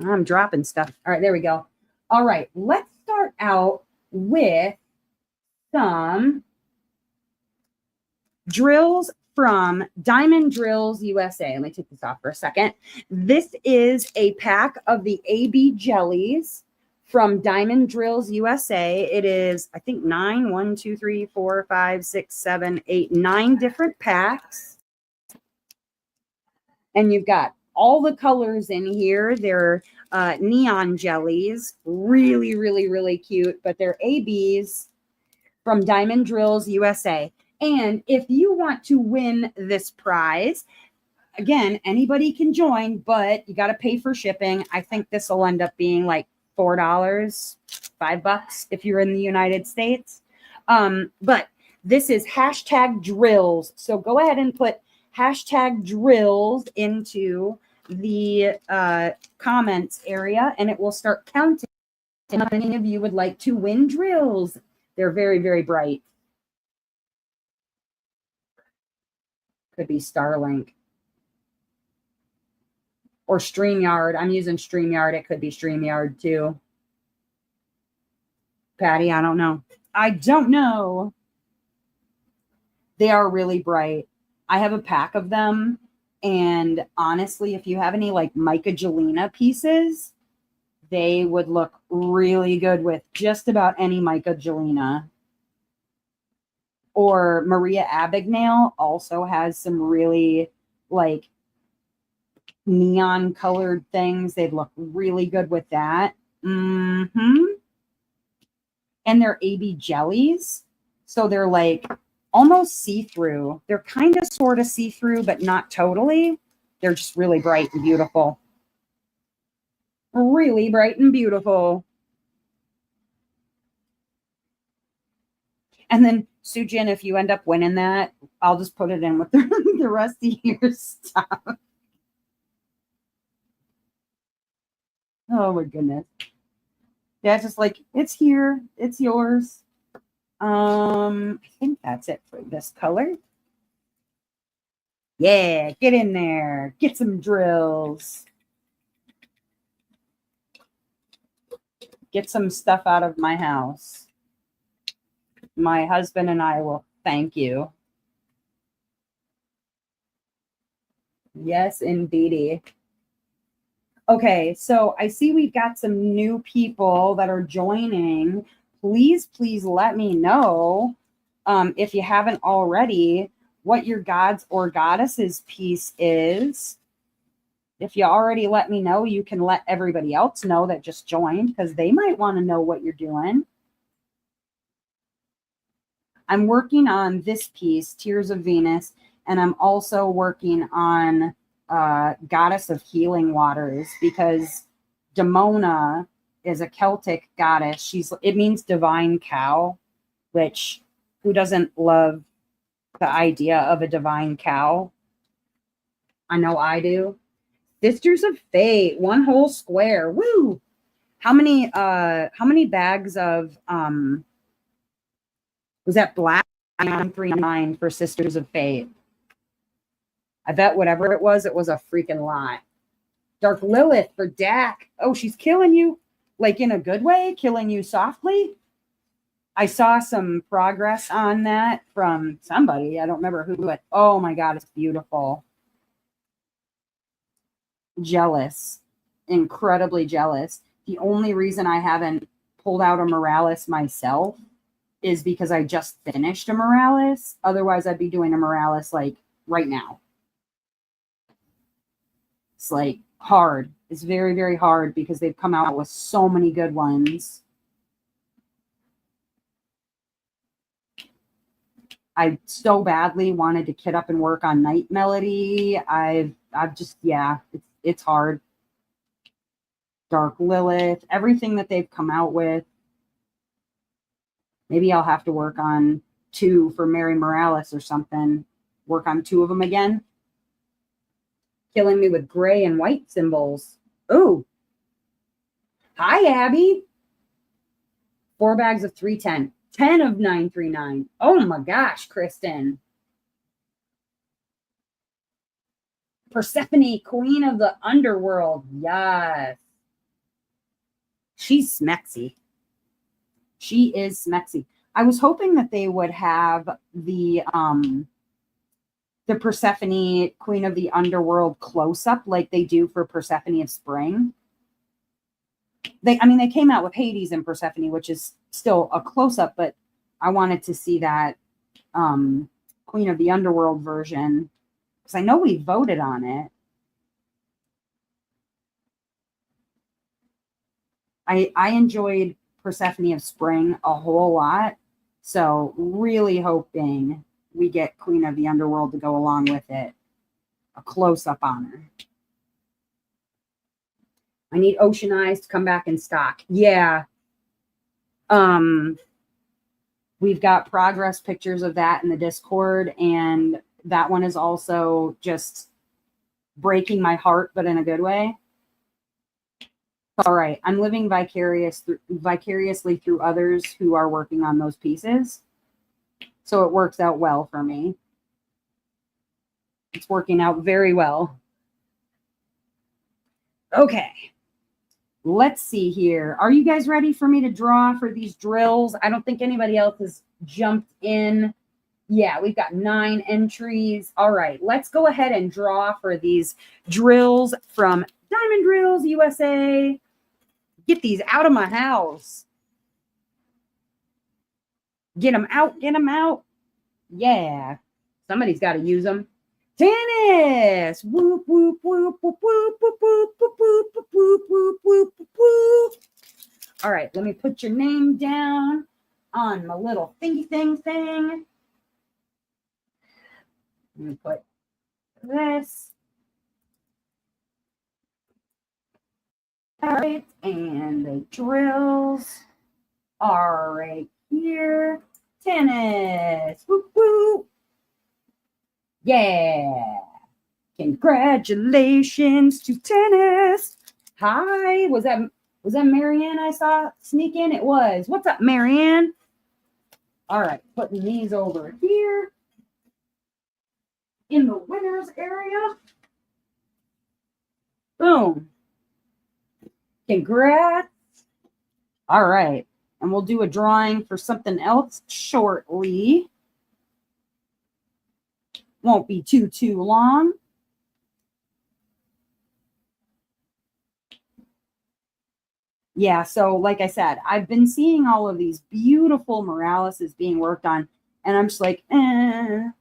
I'm dropping stuff. All right, there we go. All right, let's start out with some drills from Diamond Drills USA. Let me take this off for a second. This is a pack of the AB jellies from Diamond Drills USA. It is, I think, 9 different packs. And you've got all the colors in here. They're neon jellies. Really, really, really cute. But they're ABs from Diamond Drills USA. And if you want to win this prize, again, anybody can join, but you got to pay for shipping. I think this will end up being like $4, $5 if you're in the United States. But this is #drills. So go ahead and put #drills into the comments area, and it will start counting how many of you would like to win drills. They're very, very bright. Could be Starlink or StreamYard. I'm using StreamYard. It could be StreamYard too. Patty, I don't know. I don't know. They are really bright. I have a pack of them. And honestly, if you have any like Mica Gelina pieces, they would look really good with just about any Mica Gelina. Or Maria Abagnale also has some really like neon colored things. They'd look really good with that. Mm-hmm. And they're AB jellies. So they're like almost see-through. They're kind of sort of see-through, but not totally. They're just really bright and beautiful. Really bright and beautiful. And then Sujin, if you end up winning that, I'll just put it in with the rest of your stuff. Oh my goodness. Yeah, just like it's here, it's yours. I think that's it for this color. Yeah, get in there, get some drills, get some stuff out of my house. My husband and I will thank you. Yes, indeedy. Okay, so I see we've got some new people that are joining. Please let me know, if you haven't already, what your gods or goddesses piece is. If you already let me know, you can let everybody else know that just joined because they might want to know what you're doing. I'm working on this piece, Tears of Venus, and I'm also working on Goddess of Healing Waters because Demona is a Celtic goddess. It means divine cow, which who doesn't love the idea of a divine cow? I know I do. Sisters of Fate, one whole square. Woo! How many bags of was that black 939 for Sisters of Fate? I bet whatever it was a freaking lot. Dark Lilith for Dak. Oh, she's killing you, like in a good way, killing you softly. I saw some progress on that from somebody. I don't remember who, but oh my God, it's beautiful. Jealous, incredibly jealous. The only reason I haven't pulled out a Morales myself is because I just finished a Morales. Otherwise, I'd be doing a Morales like right now. It's like hard. It's very, very hard because they've come out with so many good ones. I so badly wanted to kit up and work on Night Melody. I've just, yeah, it's hard. Dark Lilith, everything that they've come out with. Maybe I'll have to work on 2 for Mary Morales or something. Work on 2 of them again. Killing me with gray and white symbols. Ooh. Hi, Abby. 4 bags of 310. 10 of 939. Oh my gosh, Kristen. Persephone, queen of the underworld. Yes. She's smexy. She is smexy. I was hoping that they would have the Persephone, queen of the underworld close-up like they do for Persephone of Spring. They came out with Hades and Persephone, which is still a close-up, but I wanted to see that Queen of the Underworld version because I know we voted on it. I enjoyed Persephone of Spring a whole lot, so really hoping we get Queen of the Underworld to go along with it. A close-up on her. I need Ocean Eyes to come back in stock. Yeah. We've got progress pictures of that in the Discord, and that one is also just breaking my heart, but in a good way. All right, I'm living vicariously through others who are working on those pieces, so it works out well for me. It's working out very well. Okay. Let's see here. Are you guys ready for me to draw for these drills? I don't think anybody else has jumped in. Yeah, we've got 9 entries. All right, let's go ahead and draw for these drills from Diamond Drills USA. Get these out of my house. Get them out, get them out. Yeah, somebody's got to use them. Tennis. Whoop, whoop, whoop, whoop, whoop, whoop, whoop, whoop, whoop, whoop, whoop, whoop, whoop, whoop. All right, let me put your name down on my little thingy thing. Let me put this. All right, and the drills are right here. Tennis. Whoop, whoop. Yeah. Congratulations to tennis. Hi. Was that Marianne I saw sneak in? It was. What's up, Marianne? All right, putting these over here in the winners area. Boom. Congrats. All right. And we'll do a drawing for something else shortly. Won't be too long. Yeah, so like I said, I've been seeing all of these beautiful Moraleses being worked on, and I'm just like, I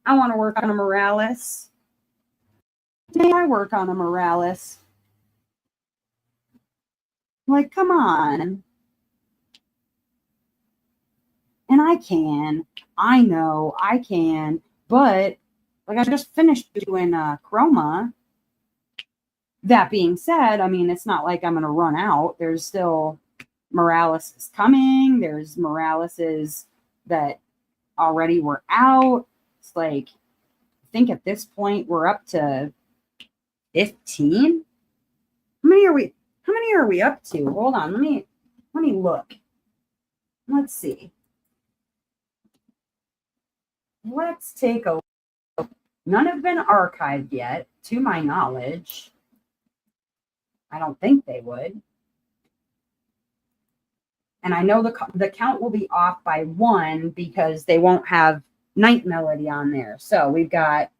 want to work on a Morales. May I work on a Morales? Like, come on. And I can. I know I can. But, like, I just finished doing Chroma. That being said, I mean, it's not like I'm going to run out. There's still Moraleses coming. There's Moraleses that already were out. It's like, I think at this point we're up to 15. How many are we up to? Hold on, let me look. Let's see. Let's take a look. None have been archived yet, to my knowledge. I don't think they would. And I know the count will be off by 1 because they won't have Night Melody on there. So we've got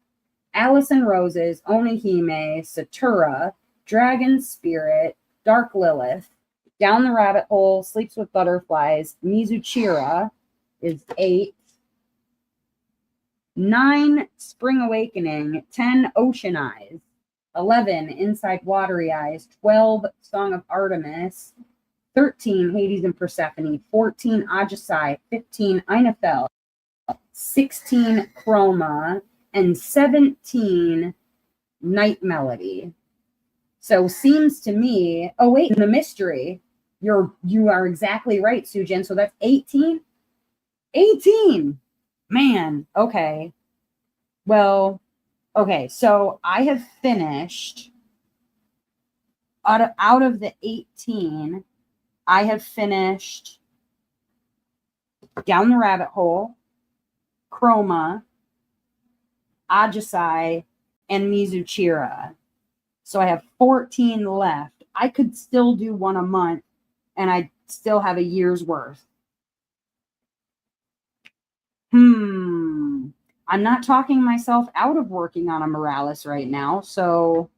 Allison Roses, Onihime, Satura, Dragon Spirit, Dark Lilith, Down the Rabbit Hole, Sleeps with Butterflies, Mizuchira is 8, 9 Spring Awakening, 10 Ocean Eyes, 11 Inside Watery Eyes, 12 Song of Artemis, 13 Hades and Persephone, 14 Ajasai, 15 Einafel, 16 Chroma, and 17 Night Melody. So seems to me, oh wait, in the mystery, you are exactly right, Sujin. So that's 18. 18. Man, okay. Well, okay, so I have finished out of the 18, I have finished Down the Rabbit Hole, Chroma, Ajasai, and Mizuchira. So I have 14 left. I could still do one a month, and I still have a year's worth. I'm not talking myself out of working on a Morales right now, so,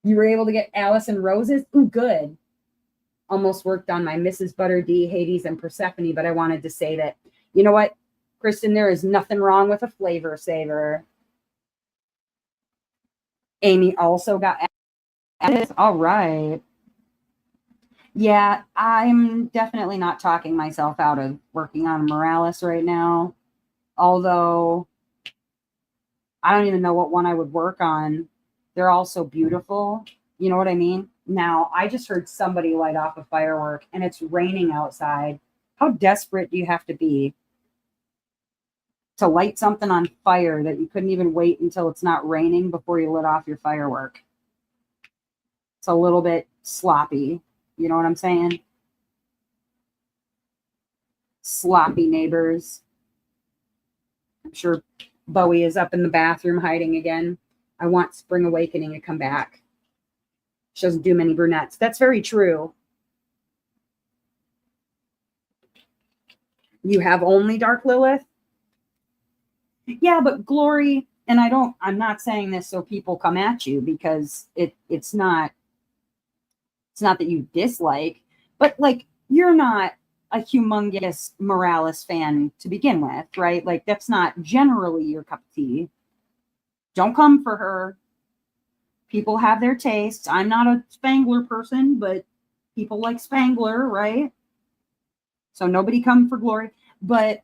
You were able to get Allison Roses? Ooh, good. Almost worked on my Mrs. Butter D, Hades, and Persephone, but I wanted to say that, you know what, Kristen, there is nothing wrong with a flavor saver. Amy also got Alice. All right. Yeah, I'm definitely not talking myself out of working on Morales right now. Although I don't even know what one I would work on. They're all so beautiful. You know what I mean? Now, I just heard somebody light off a firework and it's raining outside. How desperate do you have to be to light something on fire that you couldn't even wait until it's not raining before you lit off your firework? It's a little bit sloppy. You know what I'm saying? Sloppy neighbors. I'm sure Bowie is up in the bathroom hiding again. I want Spring Awakening to come back. She doesn't do many brunettes. That's very true. You have only Dark Lilith? Yeah, but Glory, and I'm not saying this so people come at you, because it's not that you dislike, but like, you're not a humongous Morales fan to begin with, right? Like, that's not generally your cup of tea. Don't come for her. People have their tastes. I'm not a Spangler person, but people like Spangler, right? So nobody come for Glory. But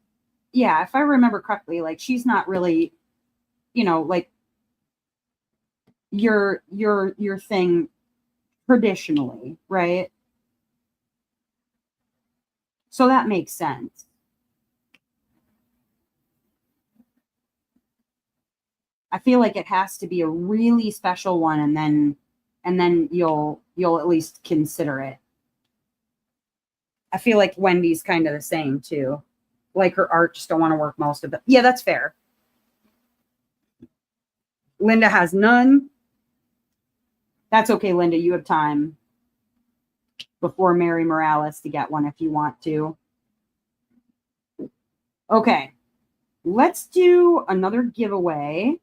yeah, if I remember correctly, like, she's not really, like, your thing traditionally, right? So that makes sense. I feel like it has to be a really special one, and then you'll at least consider it. I feel like Wendy's kind of the same too. Like, her art, just don't want to work most of it. Yeah, that's fair. Linda has none. That's okay, Linda. You have time before Mary Morales to get one if you want to. Okay, let's do another giveaway.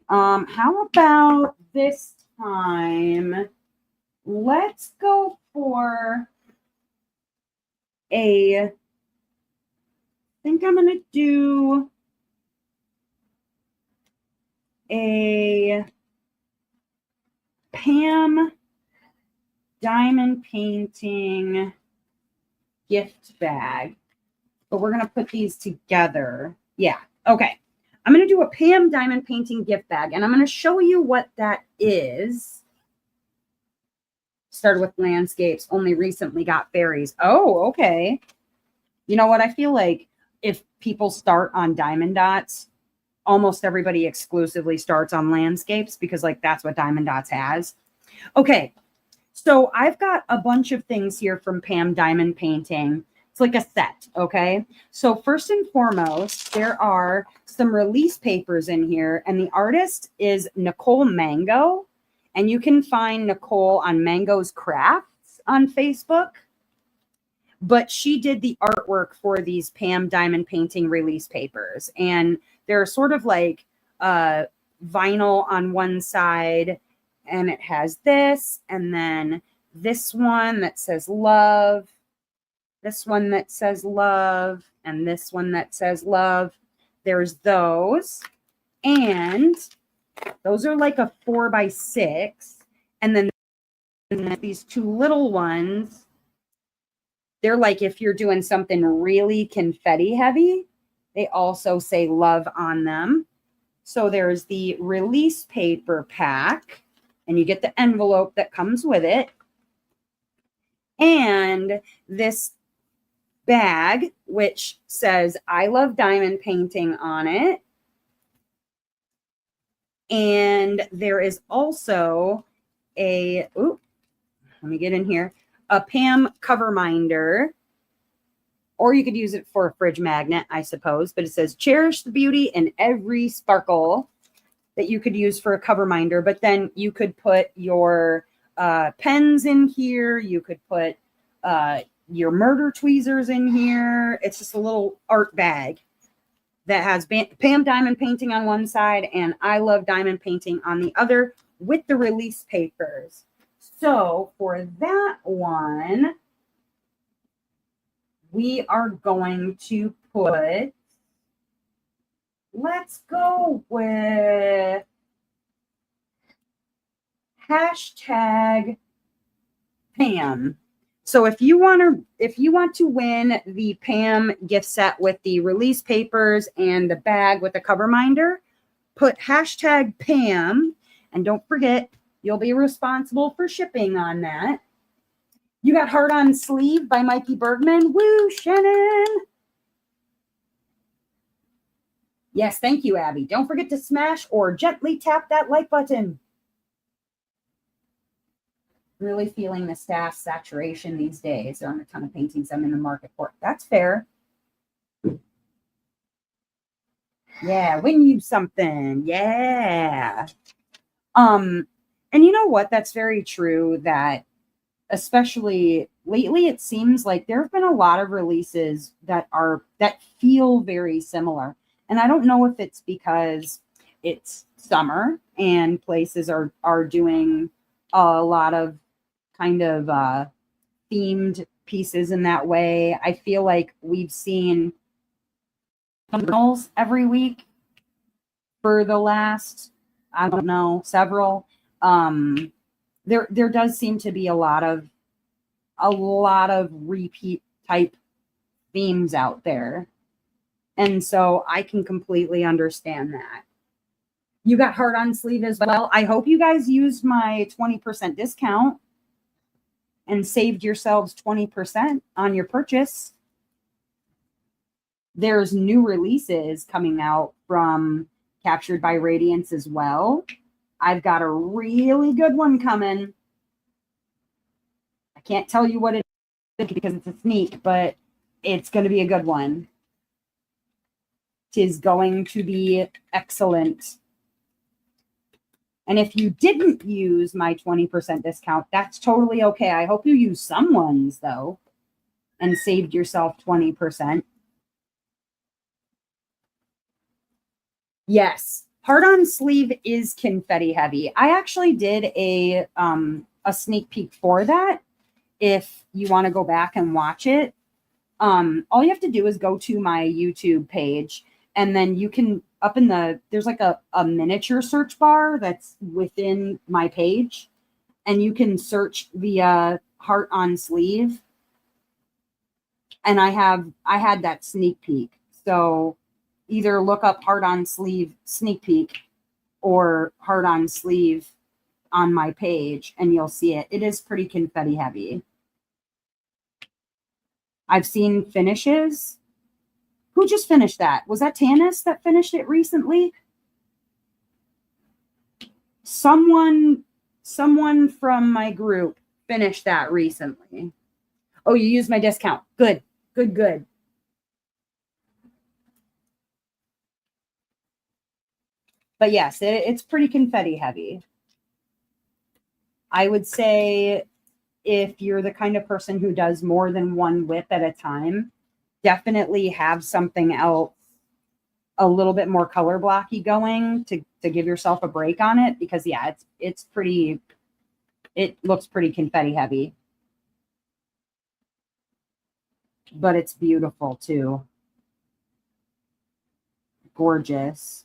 How about this time? Let's go for I think I'm going to do a Pam diamond painting gift bag, but we're going to put these together. Yeah. Okay. I'm going to do a Pam diamond painting gift bag, and I'm going to show you what that is. Started with landscapes, only recently got fairies. Oh, okay. You know what? I feel like if people start on diamond dots, almost everybody exclusively starts on landscapes, because like, that's what Diamond Dots has. Okay. So I've got a bunch of things here from Pam Diamond Painting. It's like a set, okay? So first and foremost, there are some release papers in here, and the artist is Nicole Mango, and you can find Nicole on Mango's Crafts on Facebook. But she did the artwork for these Pam Diamond Painting release papers, and they're sort of like vinyl on one side, and it has this, and then this one that says love, this one that says love, and this one that says love. There's those, and those are like a 4x6, and then these two little ones, they're like, if you're doing something really confetti heavy, they also say love on them. So there's the release paper pack, and you get the envelope that comes with it, and this bag, which says I love diamond painting on it. And there is also let me get in here, a Pam cover minder, or you could use it for a fridge magnet, I suppose, but it says cherish the beauty in every sparkle, that you could use for a cover minder. But then you could put your pens in here. You could put your murder tweezers in here. It's just a little art bag that has Pam Diamond Painting on one side and I Love Diamond Painting on the other, with the release papers. So for that one, we are going to put, let's go with hashtag Pam. So if you want to win the Pam gift set with the release papers and the bag with the cover minder, put hashtag Pam, and don't forget, you'll be responsible for shipping on that. You got Heart on Sleeve by Mikey Bergman. Woo, Shannon. Yes, thank you, Abby. Don't forget to smash or gently tap that like button. Really feeling the staff saturation these days. There aren't a ton of paintings I'm in the market for. That's fair. Yeah, win you something. Yeah. And you know what? That's very true that especially lately it seems like there have been a lot of releases that feel very similar. And I don't know if it's because it's summer and places are doing a lot of kind of themed pieces in that way. I feel like we've seen every week for the last, I don't know, several. Um, there does seem to be a lot of repeat type themes out there. And so I can completely understand that. You got heart on sleeve as well. I hope you guys used my 20% discount and saved yourselves 20% on your purchase. There's new releases coming out from Captured by Radiance as well. I've got a really good one coming. I can't tell you what it is because it's a sneak, but it's going to be a good one. Tis going to be excellent. And if you didn't use my 20% discount, that's totally okay. I hope you use someone's though and saved yourself 20%. Yes, heart on sleeve is confetti heavy. I actually did a sneak peek for that. If you want to go back and watch it, all you have to do is go to my YouTube page, and then you can there's like a miniature search bar that's within my page, and you can search via heart on sleeve. And I had that sneak peek. So either look up heart on sleeve sneak peek or heart on sleeve on my page and you'll see it. It is pretty confetti heavy. I've seen finishes. Who just finished that? Was that Tanis that finished it recently? Someone from my group finished that recently. Oh, you used my discount. Good. Good. But yes, it's pretty confetti heavy. I would say if you're the kind of person who does more than one whip at a time, definitely have something else a little bit more color blocky going to give yourself a break on it, because yeah, it looks pretty confetti heavy. But it's beautiful too. Gorgeous.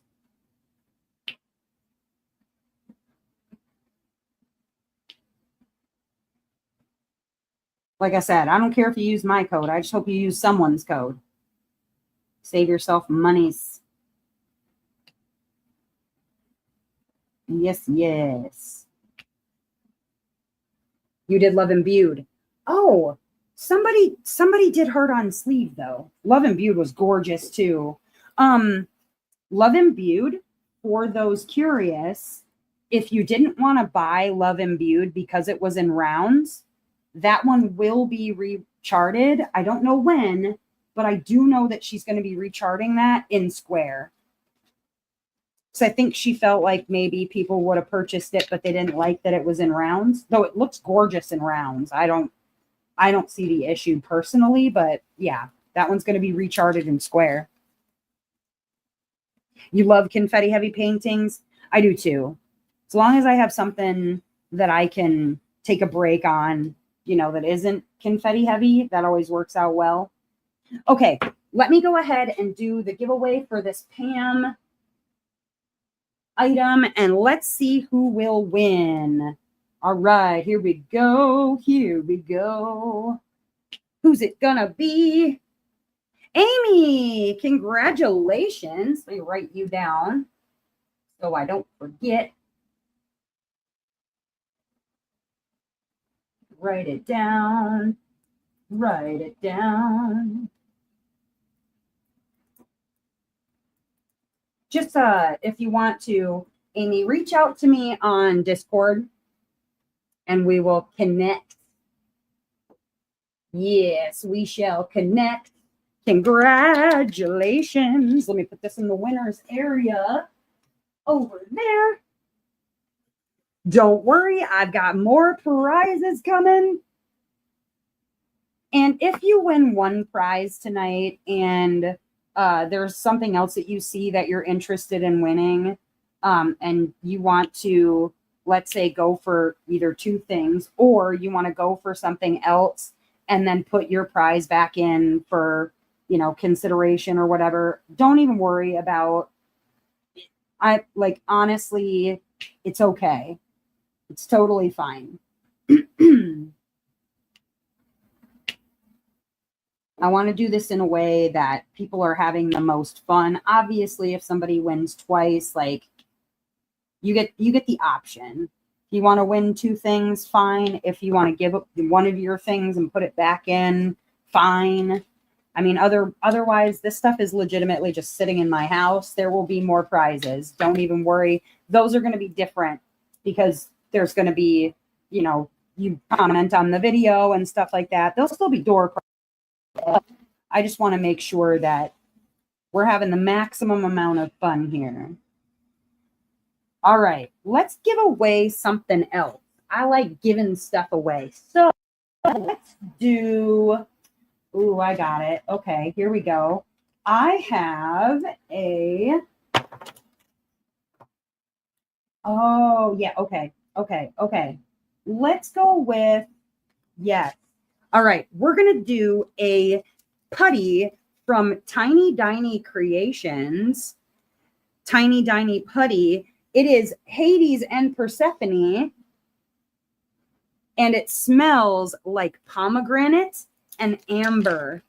Like I said, I don't care if you use my code. I just hope you use someone's code. Save yourself monies. Yes. You did Love Imbued. Oh, somebody did Heart on Sleeve though. Love Imbued was gorgeous too. Love Imbued, for those curious, if you didn't want to buy Love Imbued because it was in rounds, that one will be recharted. I don't know when, but I do know that she's going to be recharting that in Square. So I think she felt like maybe people would have purchased it, but they didn't like that it was in rounds. Though it looks gorgeous in rounds. I don't see the issue personally, but yeah, that one's going to be recharted in Square. You love confetti heavy paintings? I do too. As long as I have something that I can take a break on, that isn't confetti heavy, that always works out well. Okay, let me go ahead and do the giveaway for this Pam item, and let's see who will win. All right, here we go. Who's it gonna be? Amy, congratulations. Let me write you down so I don't forget. Write it down. Just if you want to, Amy, reach out to me on Discord and we will connect. Yes, we shall connect. Congratulations. Let me put this in the winners area over there. Don't worry, I've got more prizes coming. And if you win one prize tonight and there's something else that you see that you're interested in winning, and you want to, let's say, go for either two things, or you want to go for something else and then put your prize back in for, consideration or whatever, don't even worry about it. Honestly, it's okay. It's totally fine. I want to do this in a way that people are having the most fun. Obviously, if somebody wins twice, you get the option. If you want to win two things, fine. If you want to give up one of your things and put it back in, fine. I mean, otherwise, this stuff is legitimately just sitting in my house. There will be more prizes. Don't even worry. Those are going to be different because there's going to be, you comment on the video and stuff like that. There'll still be door prizes. I just want to make sure that we're having the maximum amount of fun here. All right, let's give away something else. I like giving stuff away. So let's do, ooh, I got it. Okay, here we go. I have oh, yeah, okay. Let's go with, yes. All right, we're going to do a putty from Tiny Diny Creations. Tiny Diny Putty. It is Hades and Persephone, and it smells like pomegranate and amber.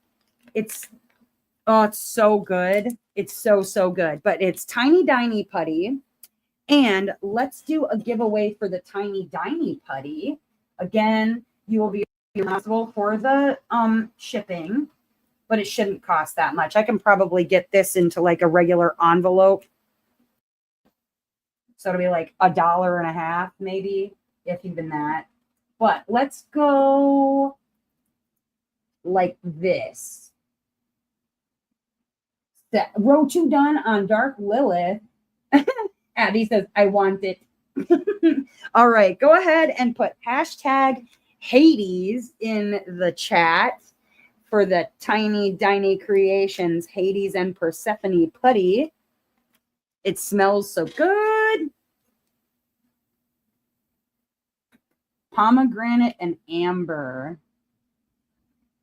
It's so good. It's so good. But it's Tiny Diny Putty. And let's do a giveaway for the Tiny Diny Putty. Again, you will be responsible for the shipping, but it shouldn't cost that much. I can probably get this into like a regular envelope. So it'll be like $1.50, maybe, if even that. But let's go like this. Row 2 done on Dark Lilith. Abby says, I want it. All right, go ahead and put hashtag Hades in the chat for the Tiny Diny Creations Hades and Persephone Putty. It smells so good. Pomegranate and amber.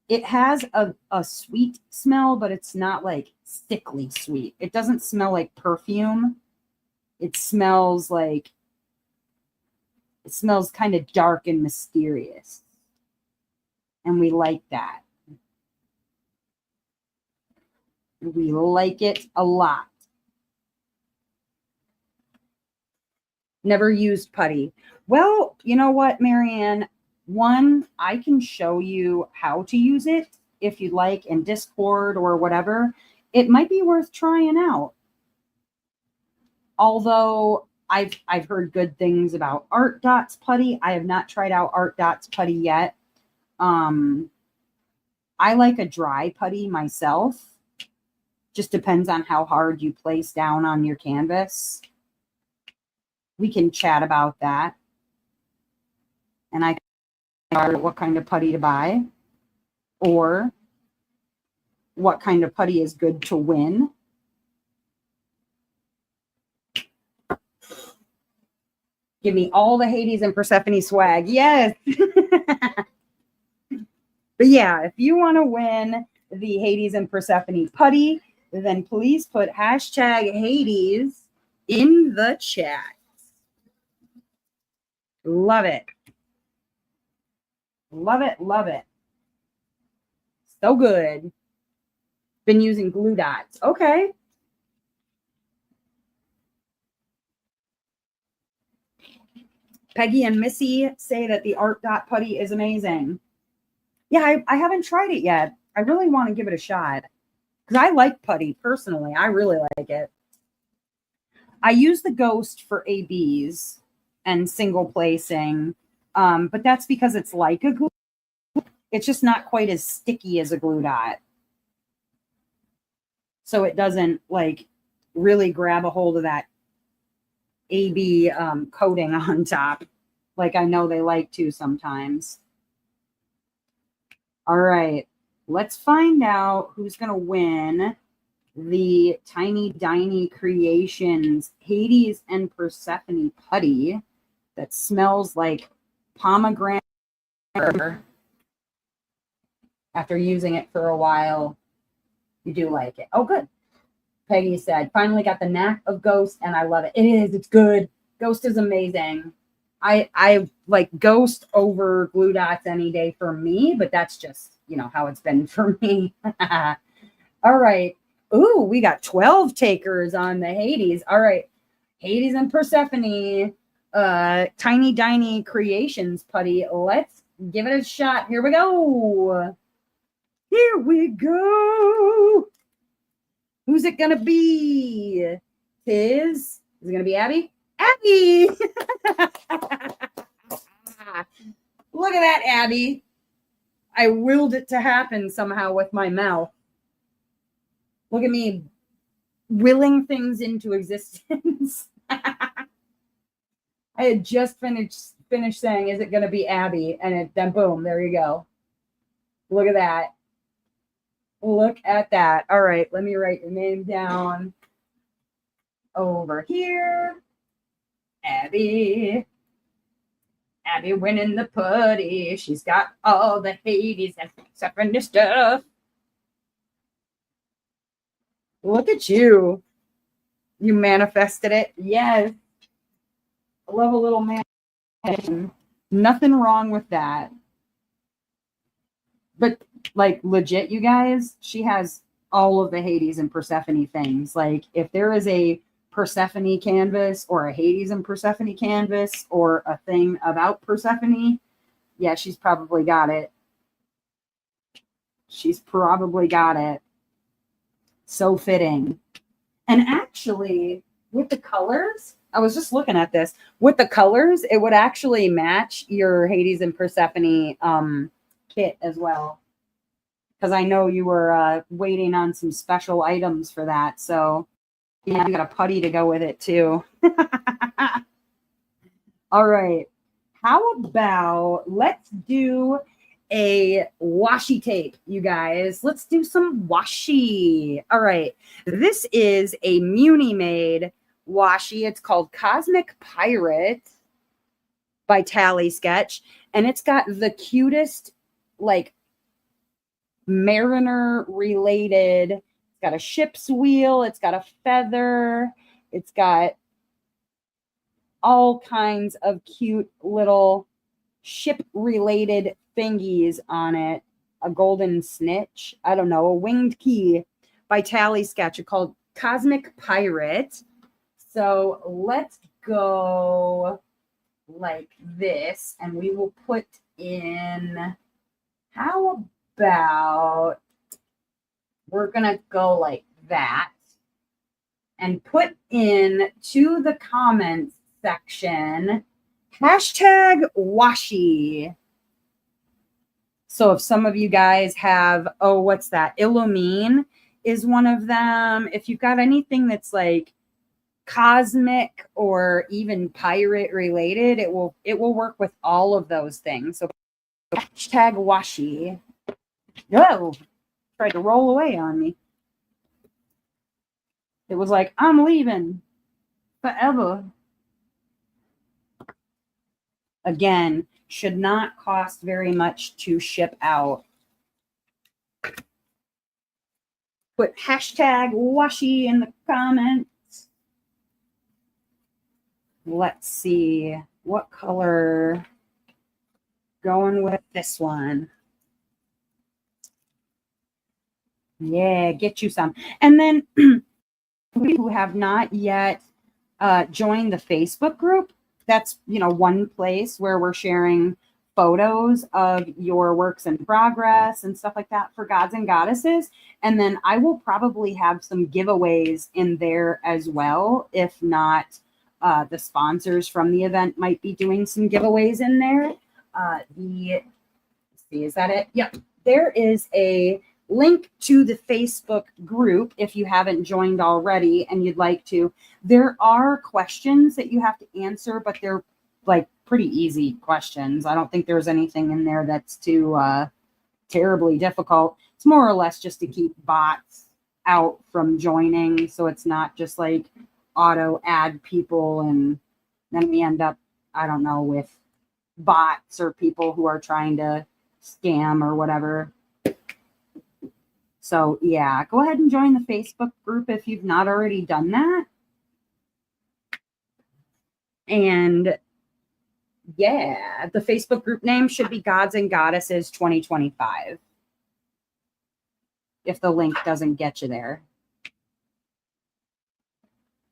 It has a sweet smell, but it's not like sickly sweet. It doesn't smell like perfume. It smells kind of dark and mysterious. And we like that. We like it a lot. Never used putty. Well, you know what, Marianne? One, I can show you how to use it if you'd like in Discord or whatever. It might be worth trying out. Although I've heard good things about Art Dot's putty. I have not tried out Art Dot's putty yet. I like a dry putty myself. Just depends on how hard you place down on your canvas. We can chat about that. And I can what kind of putty to buy or what kind of putty is good to win. Give me all the Hades and Persephone swag. Yes. But yeah, if you want to win the Hades and Persephone putty, then please put hashtag Hades in the chat. Love it. Love it. Love it. So good. Been using glue dots. Okay. Peggy and Missy say that the Art Dot putty is amazing. Yeah, I haven't tried it yet. I really want to give it a shot because I like putty personally. I really like it. I use the Ghost for ABs and single placing, but that's because it's like a glue. It's just not quite as sticky as a glue dot. so it doesn't like really grab a hold of that AB coating on top, like I know they like to sometimes. All right, let's find out who's going to win the Tiny Diny Creations Hades and Persephone putty that smells like pomegranate. After using it for a while, you do like it. Oh, good. Peggy said, finally got the knack of Ghost and I love it. It is. It's good. Ghost is amazing. I like Ghost over Glue Dots any day for me, but that's just, you know, how it's been for me. All right. Ooh, we got 12 takers on the Hades. All right. Hades and Persephone, Tiny Diny Creations putty. Let's give it a shot. Here we go. Here we go. Who's it gonna be? Is it gonna be Abby? Abby! Look at that, Abby. I willed it to happen somehow with my mouth. Look at me willing things into existence. I had just finished saying, is it going to be Abby? And then boom, there you go. Look at that. Look at that. All right, let me write your name down over here. Abby. Abby winning the putty. She's got all the Hades and Persephone stuff. Look at you. You manifested it. Yes. I love a little man. Nothing wrong with that. But like legit, you guys, she has all of the Hades and Persephone things. Like if there is a Persephone canvas or a Hades and Persephone canvas or a thing about Persephone, yeah, she's probably got it. She's probably got it. So fitting. And actually, with the colors, I was just looking at this. With the colors, it would actually match your Hades and Persephone kit as well. Because I know you were waiting on some special items for that. So, yeah, you got a putty to go with it, too. All right. How about let's do a washi tape, you guys. Let's do some washi. All right. This is a Muni made washi. It's called Cosmic Pirate by Tally Sketch. And it's got the cutest, like, mariner related. It's got a ship's wheel. It's got a feather. It's got all kinds of cute little ship related thingies on it. A golden snitch, I don't know, a winged key by Tally Sketch called Cosmic Pirate. So let's go like this, and we will put in, how about we're gonna go like that and put in to the comments section #washi. So if some of you guys have, oh, what's that? Illumine is one of them. If you've got anything that's like cosmic or even pirate related, it will work with all of those things. So #washi. Whoa, tried to roll away on me. It was like, I'm leaving forever. Again, should not cost very much to ship out. Put #washi in the comments. Let's see what color. Going with this one. Yeah, get you some. And then who have not yet joined the Facebook group, that's, you know, one place where we're sharing photos of your works in progress and stuff like that for gods and goddesses. And then I will probably have some giveaways in there as well. If not, the sponsors from the event might be doing some giveaways in there. Let's see, is that it? Yep. There is a link to the Facebook group if you haven't joined already and you'd like to. There are questions that you have to answer, but they're like pretty easy questions. I don't think there's anything in there that's too terribly difficult. It's more or less just to keep bots out from joining, so it's not just like auto add people and then we end up, I don't know, with bots or people who are trying to scam or whatever. So yeah, go ahead and join the Facebook group if you've not already done that. And yeah, the Facebook group name should be Gods and Goddesses 2025. If the link doesn't get you there.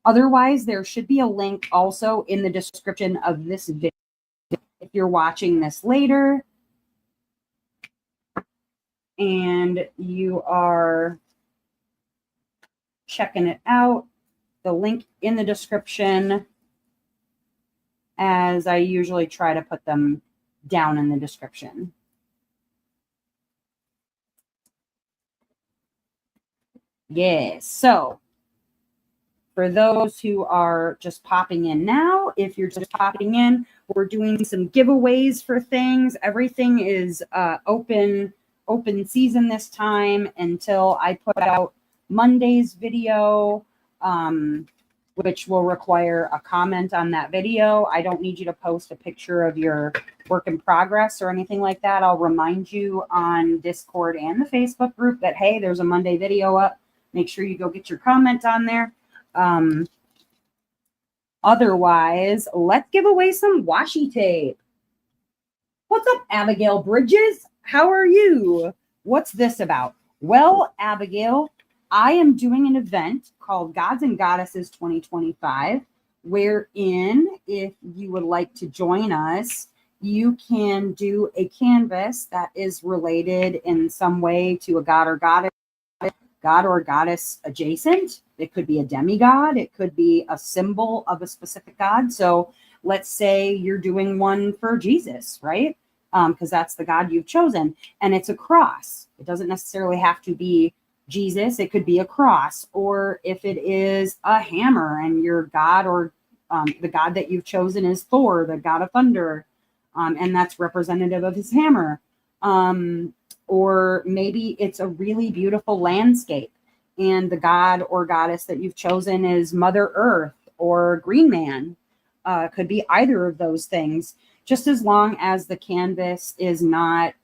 Otherwise, there should be a link also in the description of this video. If you're watching this later and you are checking it out, the link in the description, as I usually try to put them down in the description. Yes, so for those who are just popping in now, if you're just popping in, we're doing some giveaways for things. Everything is open season this time until I put out Monday's video, which will require a comment on that video. I don't need you to post a picture of your work in progress or anything like that. I'll remind you on Discord and the Facebook group that, hey, there's a Monday video up. Make sure you go get your comment on there. Otherwise, let's give away some washi tape. What's up, Abigail Bridges? How are you? What's this about? Well, Abigail, I am doing an event called Gods and Goddesses 2025, wherein if you would like to join us, you can do a canvas that is related in some way to a god or goddess adjacent. It could be a demigod. It could be a symbol of a specific god. So let's say you're doing one for Jesus, right? Because that's the God you've chosen. And it's a cross. It doesn't necessarily have to be Jesus. It could be a cross. Or if it is a hammer and your god or the god that you've chosen is Thor, the god of thunder, and that's representative of his hammer. Or maybe it's a really beautiful landscape and the god or goddess that you've chosen is Mother Earth or Green Man. Could be either of those things, just as long as the canvas is not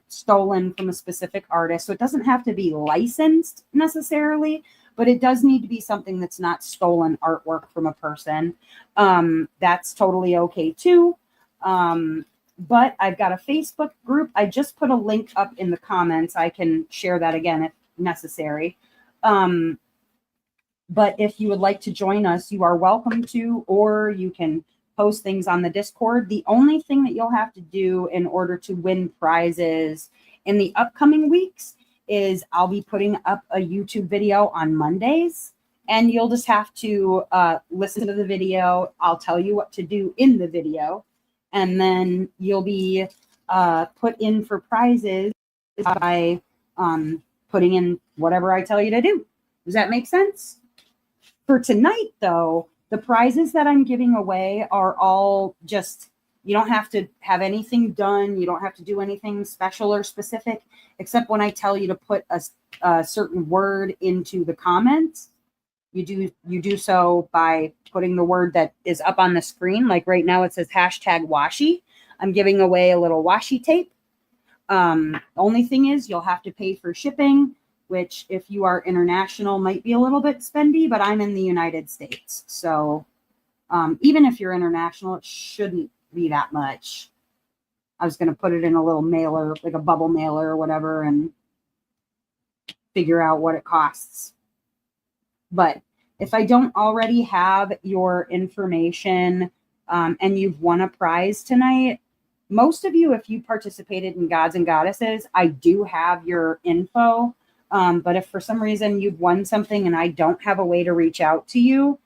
stolen from a specific artist. So it doesn't have to be licensed necessarily, but it does need to be something that's not stolen artwork from a person. That's totally okay too. But I've got a Facebook group. I just put a link up in the comments. I can share that again if necessary. But if you would like to join us, you are welcome to, or you can post things on the Discord. The only thing that you'll have to do in order to win prizes in the upcoming weeks is I'll be putting up a YouTube video on Mondays, and you'll just have to listen to the video. I'll tell you what to do in the video, and then you'll be put in for prizes by putting in whatever I tell you to do. Does that make sense? For tonight, though, the prizes that I'm giving away are all just, you don't have to have anything done. You don't have to do anything special or specific, except when I tell you to put a certain word into the comments. You do so by putting the word that is up on the screen. Like right now it says #washi. I'm giving away a little washi tape. The only thing is you'll have to pay for shipping, which if you are international might be a little bit spendy, but I'm in the United States. So even if you're international, it shouldn't be that much. I was going to put it in a little mailer, like a bubble mailer or whatever, and figure out what it costs. But if I don't already have your information and you've won a prize tonight, most of you, if you participated in Gods and Goddesses, I do have your info. But if for some reason you've won something and I don't have a way to reach out to you,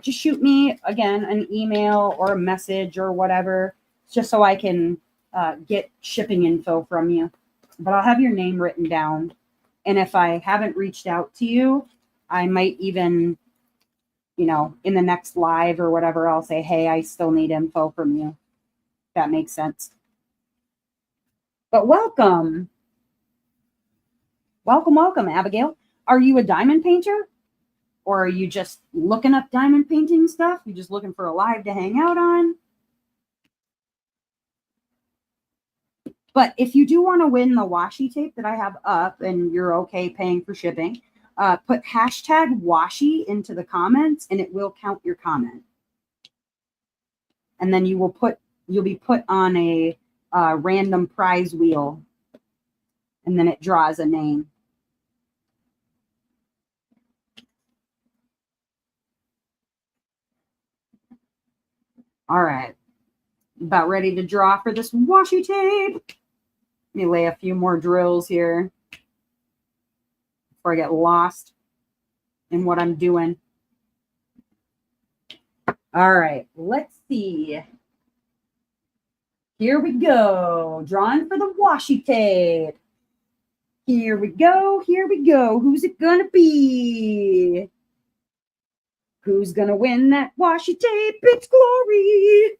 just shoot me, again, an email or a message or whatever, just so I can get shipping info from you. But I'll have your name written down And if I haven't reached out to you, I might even, in the next live or whatever, I'll say, hey, I still need info from you. That makes sense. But welcome. Welcome, Abigail. Are you a diamond painter? Or are you just looking up diamond painting stuff? You just looking for a live to hang out on? But if you do want to win the washi tape that I have up and you're okay paying for shipping, put hashtag washi into the comments and it will count your comment. And then you'll be put on a random prize wheel, and then it draws a name. All right. About ready to draw for this washi tape. Let me lay a few more drills here before I get lost in what I'm doing. All right, let's see. Here we go. Drawing for the washi tape. Here we go. Here we go. Who's it gonna be? Who's gonna win that washi tape? It's Glory.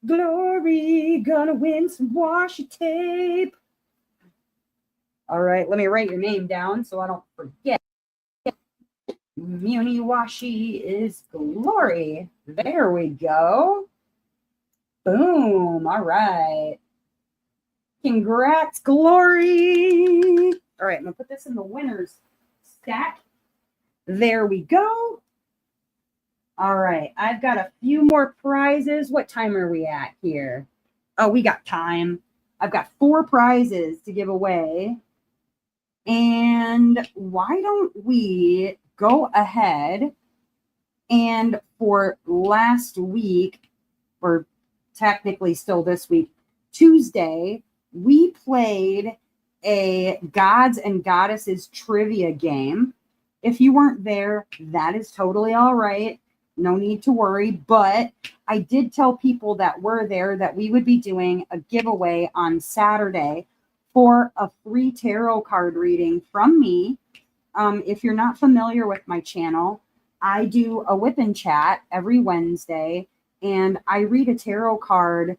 Glory, gonna win some washi tape. All right, let me write your name down so I don't forget. Muni Washi is Glory. There we go. Boom. All right. Congrats, Glory. All right, I'm going to put this in the winner's stack. There we go. All right, I've got a few more prizes. What time are we at here? Oh, we got time. I've got 4 prizes to give away. And why don't we go ahead and for last week, or technically still this week, Tuesday, we played a Gods and Goddesses trivia game. If you weren't there, that is totally all right. No need to worry. But I did tell people that were there that we would be doing a giveaway on Saturday for a free tarot card reading from me. If you're not familiar with my channel, I do a whip and chat every Wednesday, and I read a tarot card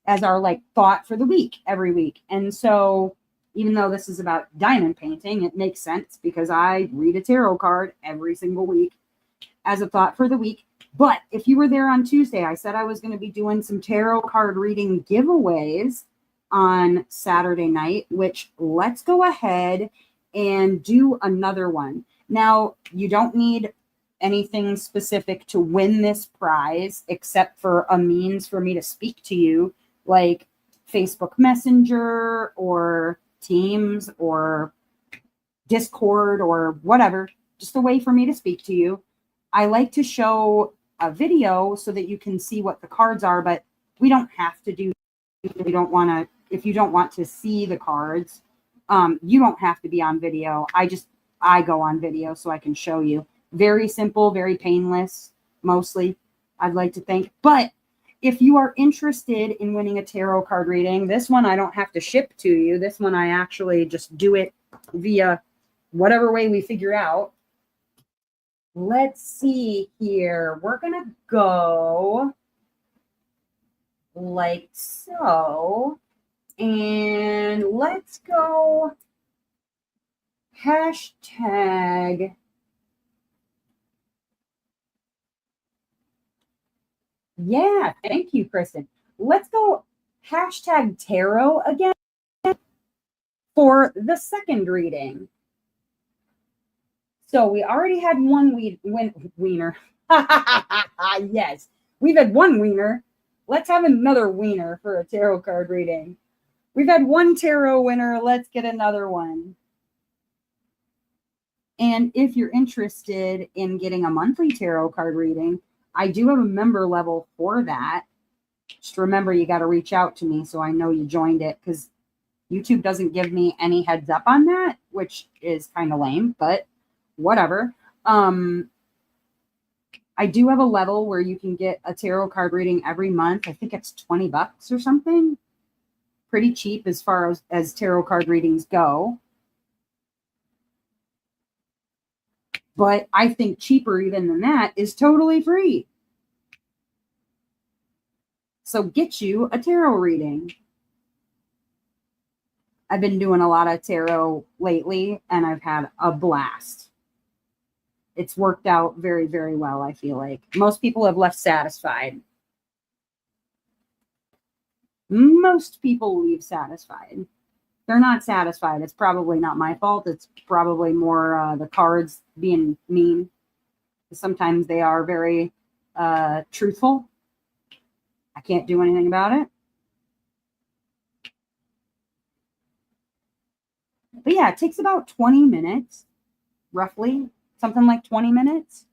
as our thought for the week every week. And so even though this is about diamond painting, it makes sense because I read a tarot card every single week as a thought for the week. But if you were there on Tuesday, I said I was going to be doing some tarot card reading giveaways on Saturday night, which let's go ahead and do another one. Now, you don't need anything specific to win this prize except for a means for me to speak to you, like Facebook Messenger or Teams or Discord or whatever, just a way for me to speak to you. I like to show a video so that you can see what the cards are, but we don't have to do. If you don't want to see the cards, you don't have to be on video. I go on video so I can show you. Very simple, very painless, mostly, I'd like to think. But if you are interested in winning a tarot card reading, this one I don't have to ship to you. This one I actually just do it via whatever way we figure out. Let's see here. We're going to go like so. And let's go hashtag. Yeah, thank you, Kristen. Let's go hashtag tarot again for the second reading. So we already had one wiener. Yes, we've had one wiener. Let's have another wiener for a tarot card reading. We've had one tarot winner. Let's get another one. And if you're interested in getting a monthly tarot card reading, I do have a member level for that. Just remember, you got to reach out to me so I know you joined it, because YouTube doesn't give me any heads up on that, which is kind of lame, but whatever. I do have a level where you can get a tarot card reading every month. I think it's $20 or something. Pretty cheap as far as tarot card readings go. But I think cheaper even than that is totally free. So get you a tarot reading. I've been doing a lot of tarot lately and I've had a blast. It's worked out very, very well, I feel like. Most people have left satisfied. Most people leave satisfied. They're not satisfied. It's probably not my fault. It's probably more the cards being mean. Sometimes they are very truthful. I can't do anything about it. But yeah, it takes about 20 minutes, roughly, something like 20 minutes.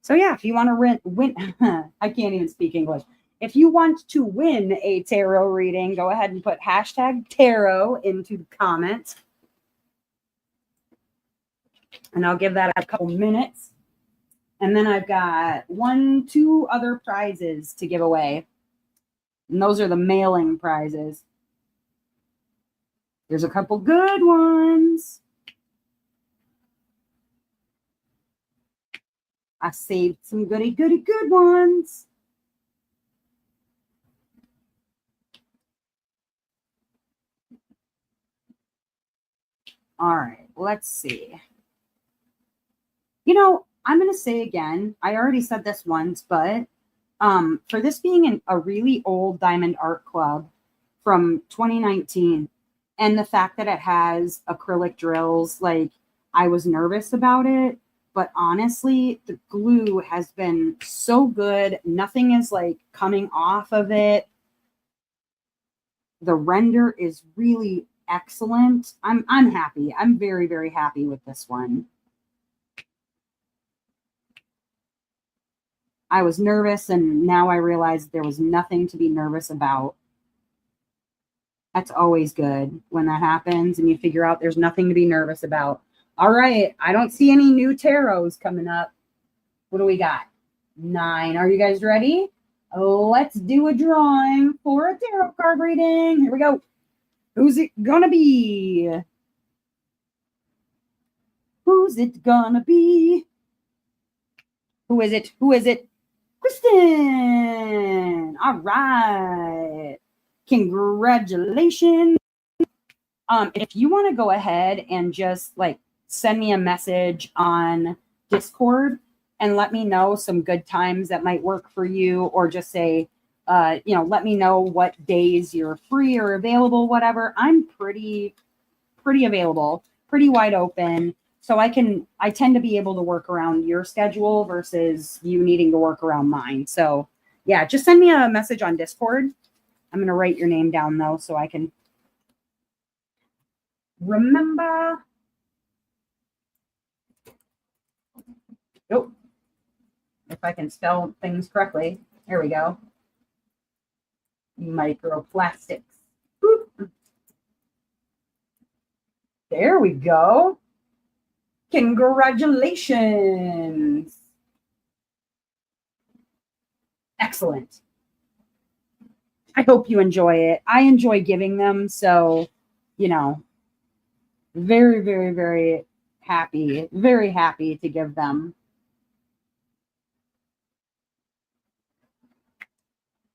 So yeah, if you want to win, I can't even speak English. If you want to win a tarot reading, go ahead and put hashtag tarot into the comments. And I'll give that a couple minutes. And then I've got 2 other prizes to give away. And those are the mailing prizes. There's a couple good ones. I saved some goody good ones. All right, let's see. You know, I'm going to say again, I already said this once, but for this being a really old Diamond Art Club from 2019, and the fact that it has acrylic drills, like I was nervous about it, but honestly, the glue has been so good. Nothing is like coming off of it. The render is really excellent. I'm happy. I'm very, very happy with this one. I was nervous and now I realized there was nothing to be nervous about. That's always good when that happens and you figure out there's nothing to be nervous about. All right, I don't see any new tarots coming up. What do we got? 9. Are you guys ready? Let's do a drawing for a tarot card reading. Here we go. Who's it gonna be? Who's it gonna be? Who is it? Who is it? Kristen. All right. Congratulations. If you want to go ahead and just like send me a message on Discord and let me know some good times that might work for you, or just say, let me know what days you're free or available, whatever. I'm pretty available, pretty wide open. So I tend to be able to work around your schedule versus you needing to work around mine. So yeah, just send me a message on Discord. I'm going to write your name down though, so I can remember. Nope. If I can spell things correctly. There we go. Microplastics. Boop. There we go. Congratulations. Excellent. I hope you enjoy it. I enjoy giving them. So, very, very, very happy to give them.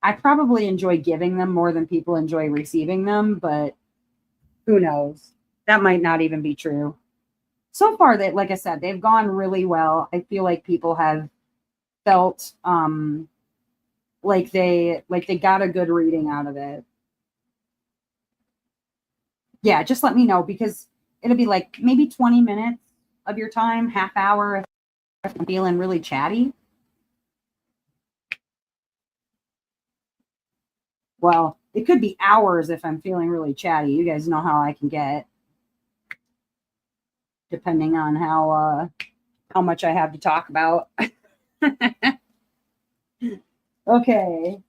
I probably enjoy giving them more than people enjoy receiving them, but who knows? That might not even be true. So far, like I said, they've gone really well. I feel like people have felt like they got a good reading out of it. Yeah, just let me know, because it'll be like maybe 20 minutes of your time, half hour if I'm feeling really chatty. Well, it could be hours if I'm feeling really chatty. You guys know how I can get, depending on how much I have to talk about. Okay,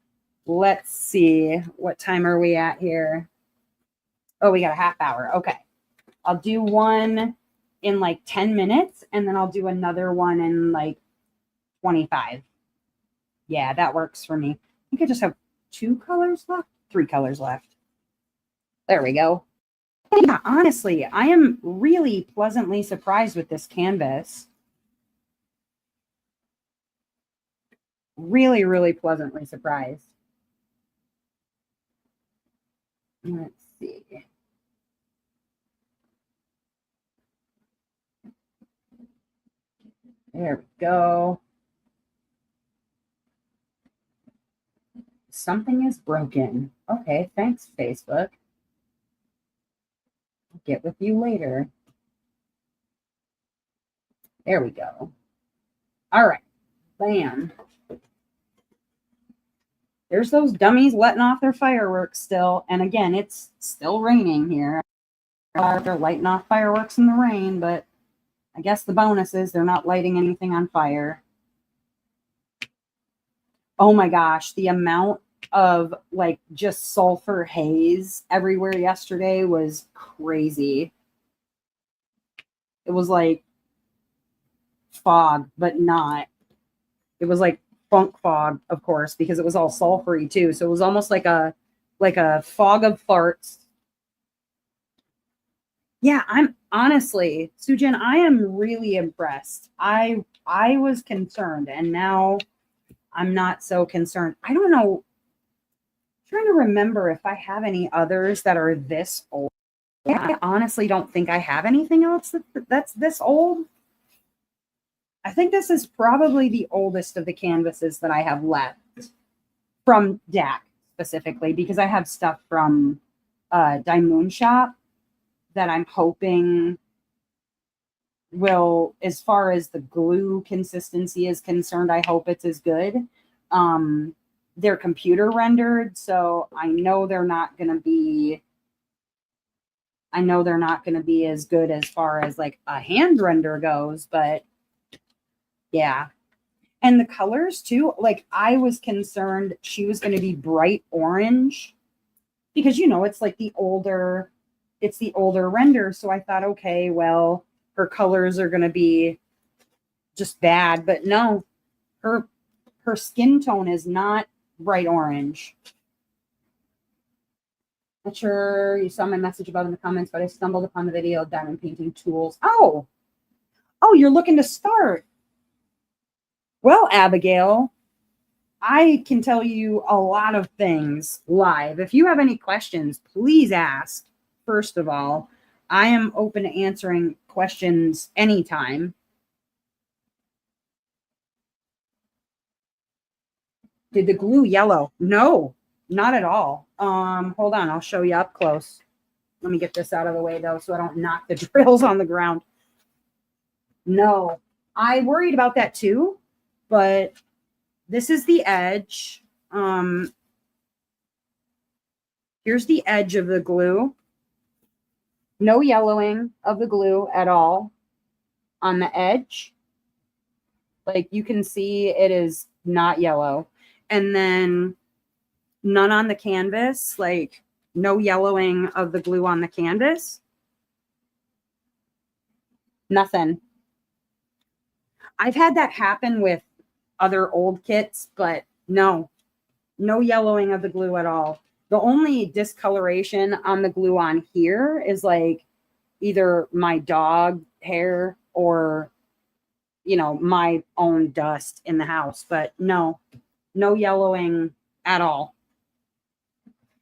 let's see. What time are we at here? Oh, we got a half hour. Okay. I'll do one in like 10 minutes, and then I'll do another one in like 25. Yeah, that works for me. I think I just have 2 colors left, 3 colors left. There we go. Yeah, honestly, I am really pleasantly surprised with this canvas. Really, really pleasantly surprised. Let's see. There we go. Something is broken. Okay, thanks, Facebook. I'll get with you later. There we go. All right. Bam. There's those dummies letting off their fireworks still. And again, it's still raining here. They're lighting off fireworks in the rain, but I guess the bonus is they're not lighting anything on fire. Oh my gosh, the amount of like just sulfur haze everywhere yesterday was crazy. It was like fog, but not. It was like funk fog, of course, because it was all sulfury too. So it was almost like a fog of farts. Yeah, I'm honestly, Sujin, I am really impressed. I was concerned and now I'm not so concerned. I don't know. I'm trying to remember if I have any others that are this old. I honestly don't think I have anything else that's this old. I think this is probably the oldest of the canvases that I have left from DAC specifically because I have stuff from Daimoon Shop that I'm hoping will, as far as the glue consistency is concerned, I hope it's as good. They're computer rendered, so I know they're not going to be as good as far as like a hand render goes, but yeah. And the colors too, like I was concerned she was going to be bright orange because it's like it's the older render. So I thought, okay, well, her colors are going to be just bad, but no, her skin tone is not bright orange. Not sure you saw my message above in the comments, but I stumbled upon the video of diamond painting tools. Oh, you're looking to start. Well, Abigail, I can tell you a lot of things live. If you have any questions, please ask. First of all, I am open to answering questions anytime. Did the glue yellow? No, not at all. Hold on, I'll show you up close. Let me get this out of the way though, so I don't knock the drills on the ground. No, I worried about that too, but this is the edge. Here's the edge of the glue. No yellowing of the glue at all on the edge. Like you can see it is not yellow. And then none on the canvas, like no yellowing of the glue on the canvas. Nothing. I've had that happen with other old kits, but no yellowing of the glue at all. The only discoloration on the glue on here is like either my dog hair or, my own dust in the house, but no yellowing at all.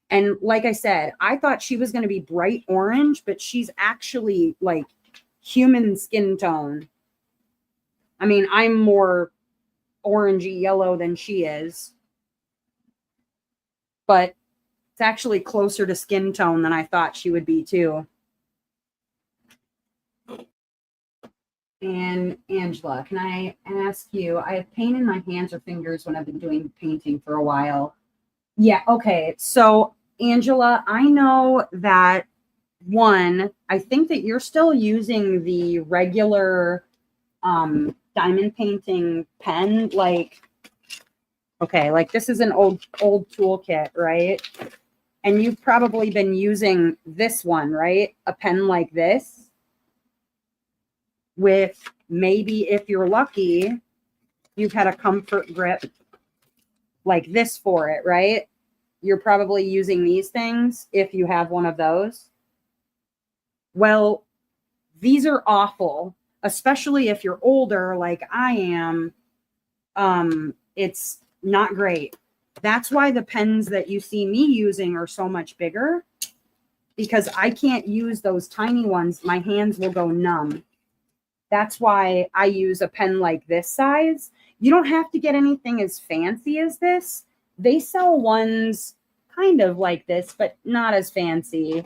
And like I said, I thought she was going to be bright orange, but she's actually like human skin tone. I mean, I'm more orangey yellow than she is, but it's actually closer to skin tone than I thought she would be too. And Angela, can I ask you, I have pain in my hands or fingers when I've been doing painting for a while. Yeah, okay. So Angela, I know that I think that you're still using the regular diamond painting pen, like this is an old toolkit, right? And you've probably been using this one, right? A pen like this with maybe, if you're lucky, you've had a comfort grip like this for it, right? You're probably using these things if you have one of those. Well, these are awful, especially if you're older like I am. It's not great. That's why the pens that you see me using are so much bigger, because I can't use those tiny ones. My hands will go numb. That's why I use a pen like this size. You don't have to get anything as fancy as this. They sell ones kind of like this, but not as fancy.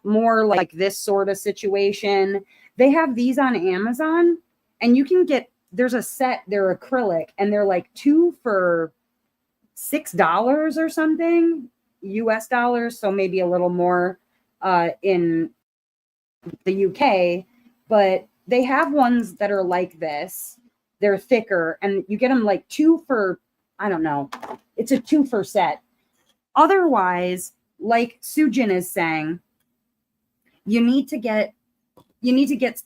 More like this sort of situation. They have these on Amazon, and you can get, there's a set, they're acrylic, and they're like 2 for $6 or something, US dollars. So maybe a little more in the UK, but they have ones that are like this. They're thicker, and you get them like 2 for, I don't know, it's a 2 for set. Otherwise, like Sujin is saying, you need to get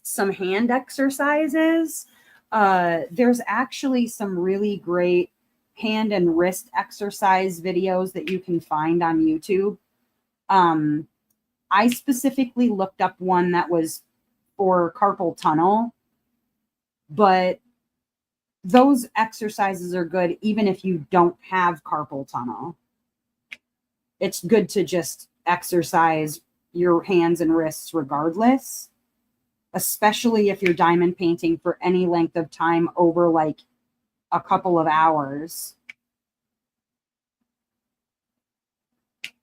some hand exercises. There's actually some really great hand and wrist exercise videos that you can find on YouTube. I specifically looked up one that was for carpal tunnel, but those exercises are good even if you don't have carpal tunnel. It's good to just exercise your hands and wrists regardless, especially if you're diamond painting for any length of time over like a couple of hours.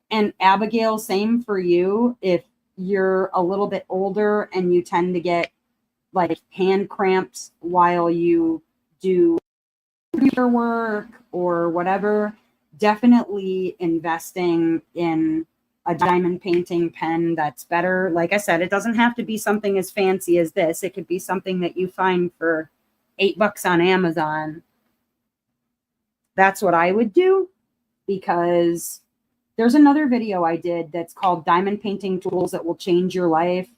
And Abigail, same for you. If you're a little bit older and you tend to get like hand cramps while you do your work or whatever, definitely investing in a diamond painting pen that's better. Like I said, it doesn't have to be something as fancy as this. It could be something that you find for $8 on Amazon. That's what I would do, because there's another video I did that's called Diamond Painting Tools That Will Change Your Life.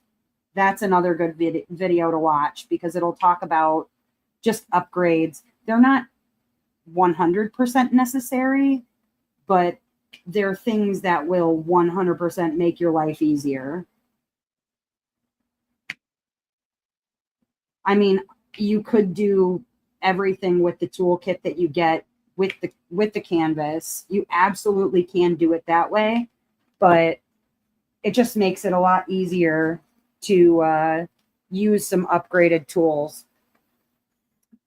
That's another good video to watch, because it'll talk about just upgrades. They're not 100% necessary, but they're things that will 100% make your life easier. I mean, you could do everything with the toolkit that you get with the canvas. You absolutely can do it that way, but it just makes it a lot easier to use some upgraded tools.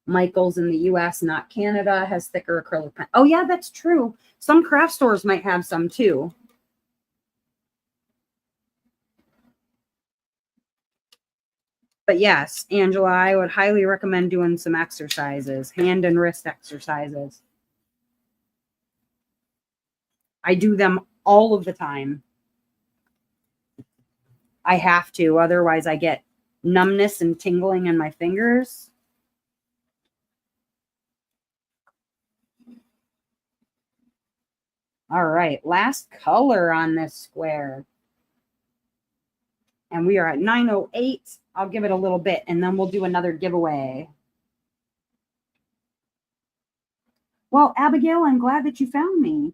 Michael's in the US, not Canada, has thicker acrylic pen. Oh yeah, that's true. Some craft stores might have some too. But yes, Angela, I would highly recommend doing some exercises, hand and wrist exercises. I do them all of the time. I have to, otherwise I get numbness and tingling in my fingers. All right, last color on this square. And we are at 9:08. I'll give it a little bit, and then we'll do another giveaway. Well, Abigail, I'm glad that you found me.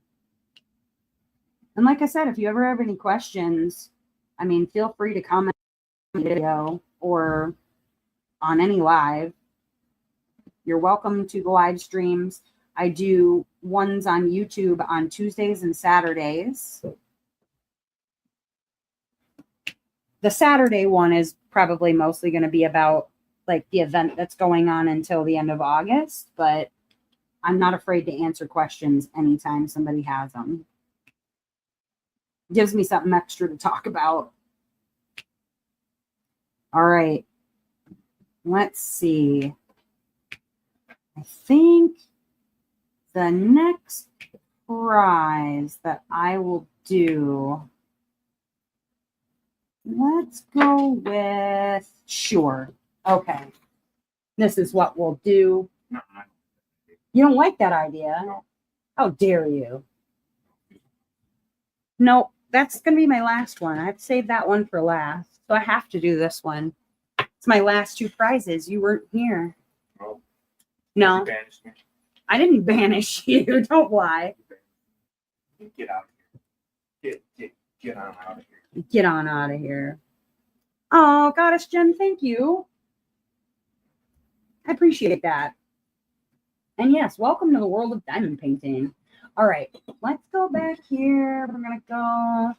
And like I said, if you ever have any questions, I mean, feel free to comment on the video or on any live. You're welcome to the live streams. I do ones on YouTube on Tuesdays and Saturdays. The Saturday one is probably mostly going to be about like the event that's going on until the end of August, but I'm not afraid to answer questions anytime somebody has them. Gives me something extra to talk about. All right. Let's see. I think the next prize that I will do, let's go with, sure. Okay. This is what we'll do. You don't like that idea? How dare you? No, that's going to be my last one. I've saved that one for last. So I have to do this one. It's my last 2 prizes. You weren't here. Oh. No. You banished me. I didn't banish you. Don't lie. Get out of here. Get on out of here. Get on out of here. Oh, Goddess Jen, thank you. I appreciate that. And yes, welcome to the world of diamond painting. All right, let's go back here. We're going to go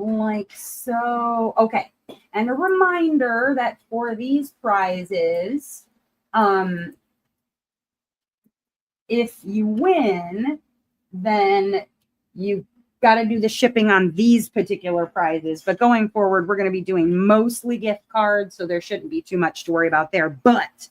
like so. Okay. And a reminder that for these prizes, if you win, then you got to do the shipping on these particular prizes. But going forward, we're going to be doing mostly gift cards, so there shouldn't be too much to worry about there. But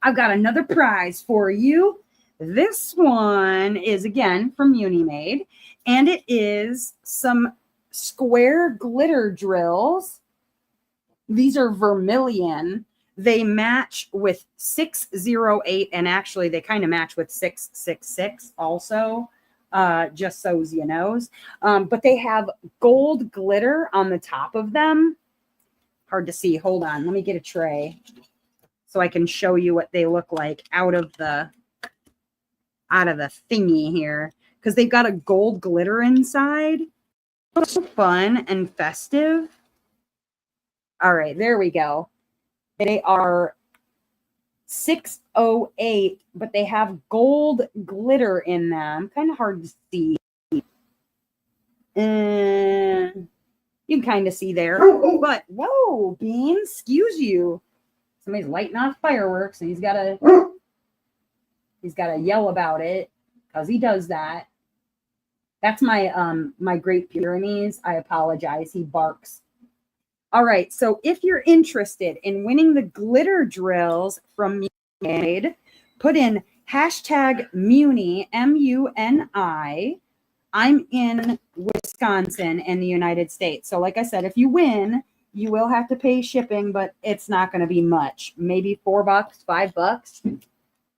I've got another prize for you. This one is again from Unimade, and it is some square glitter drills. These are vermilion. They match with 608, and actually they kind of match with 666 also, just so you know. But they have gold glitter on the top of them. Hard to see. Hold on. Let me get a tray so I can show you what they look like out of the thingy here, because they've got a gold glitter inside. So fun and festive. All right, there we go. They are 608, but they have gold glitter in them. Kind of hard to see. And you can kind of see there. But whoa, Bean, excuse you. Somebody's lighting off fireworks, and he's got to yell about it because he does that. That's my Great Pyrenees. I apologize. He barks. All right. So if you're interested in winning the glitter drills from Unimade, put in hashtag Muni, MUNI. I'm in Wisconsin in the United States. So like I said, if you win, you will have to pay shipping, but it's not going to be much. Maybe $4, $5.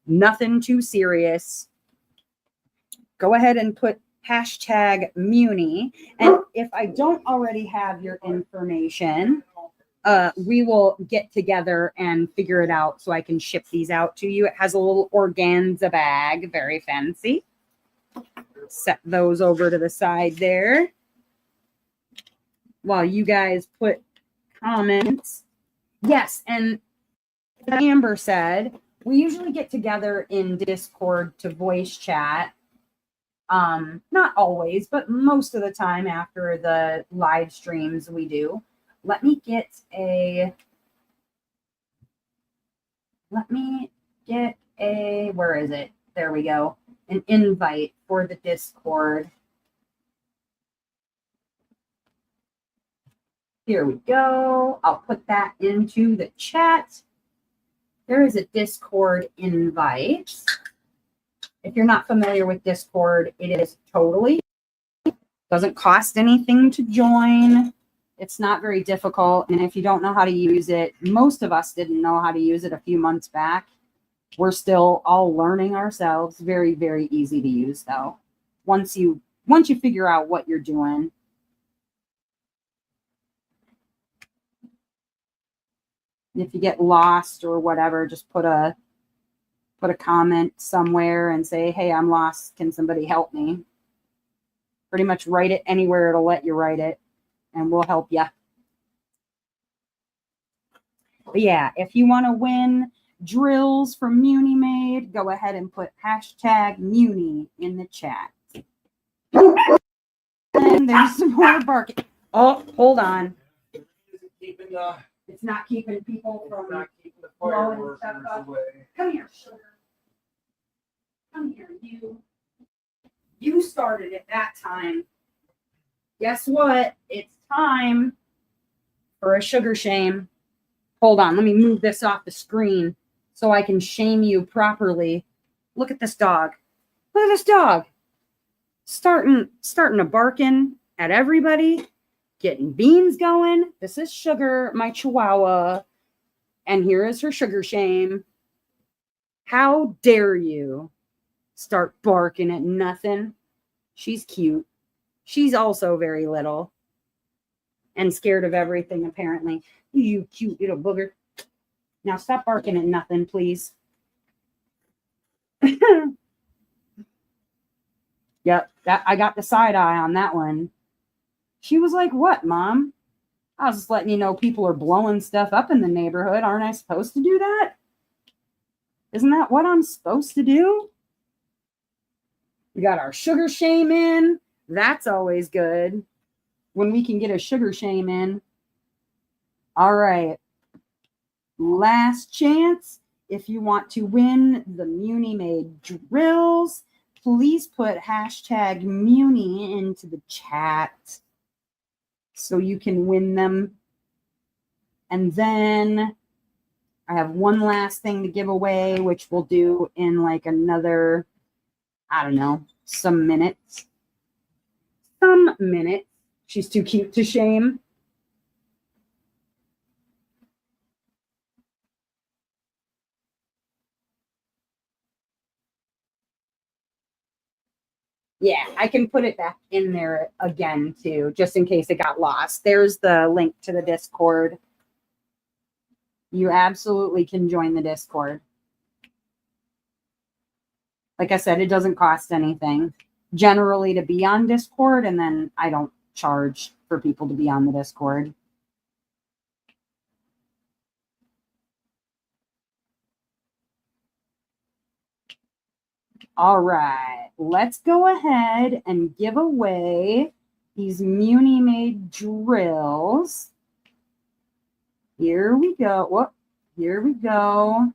Nothing too serious. Go ahead and put hashtag Muni. And if I don't already have your information, we will get together and figure it out so I can ship these out to you. It has a little organza bag, very fancy. Set those over to the side there while you guys put comments. Yes, and Amber said, we usually get together in Discord to voice chat. Not always, but most of the time after the live streams we do. Let me get a, where is it? There we go. An invite for the Discord. Here we go. I'll put that into the chat. There is a Discord invite. If you're not familiar with Discord, it is totally, doesn't cost anything to join. It's not very difficult. And if you don't know how to use it, most of us didn't know how to use it a few months back. We're still all learning ourselves. Very, very easy to use though. Once you figure out what you're doing. If you get lost or whatever, just put a comment somewhere and say, hey, I'm lost. Can somebody help me? Pretty much write it anywhere it'll let you write it, and we'll help you. But yeah, if you want to win drills from Unimade, go ahead and put hashtag Muni in the chat. And there's some more barking. Oh, hold on. It's not keeping people from blowing stuff up. Come here, sugar. Come here, you. You started it that time. Guess what? It's time for a sugar shame. Hold on, let me move this off the screen so I can shame you properly. Look at this dog. Look at this dog. Starting to barking at everybody. Getting beans going. This is Sugar, my Chihuahua. And here is her sugar shame. How dare you start barking at nothing? She's cute. She's also very little and scared of everything, apparently. You cute little booger. Now stop barking at nothing, please. Yep, I got the side eye on that one. She was like, what, Mom? I was just letting you know people are blowing stuff up in the neighborhood. Aren't I supposed to do that? Isn't that what I'm supposed to do? We got our sugar shame in. That's always good when we can get a sugar shame in. All right. Last chance. If you want to win the Muni Made drills, please put hashtag Muni into the chat so you can win them. And then I have one last thing to give away, which we'll do in like another, I don't know, some minutes. Some minutes. She's too cute to shame. Yeah, I can put it back in there again too, just in case it got lost. There's the link to the Discord. You absolutely can join the Discord. Like I said, it doesn't cost anything generally to be on Discord, and then I don't charge for people to be on the Discord. All right, let's go ahead and give away these Muni Made drills. Here we go. Whoop, here we go.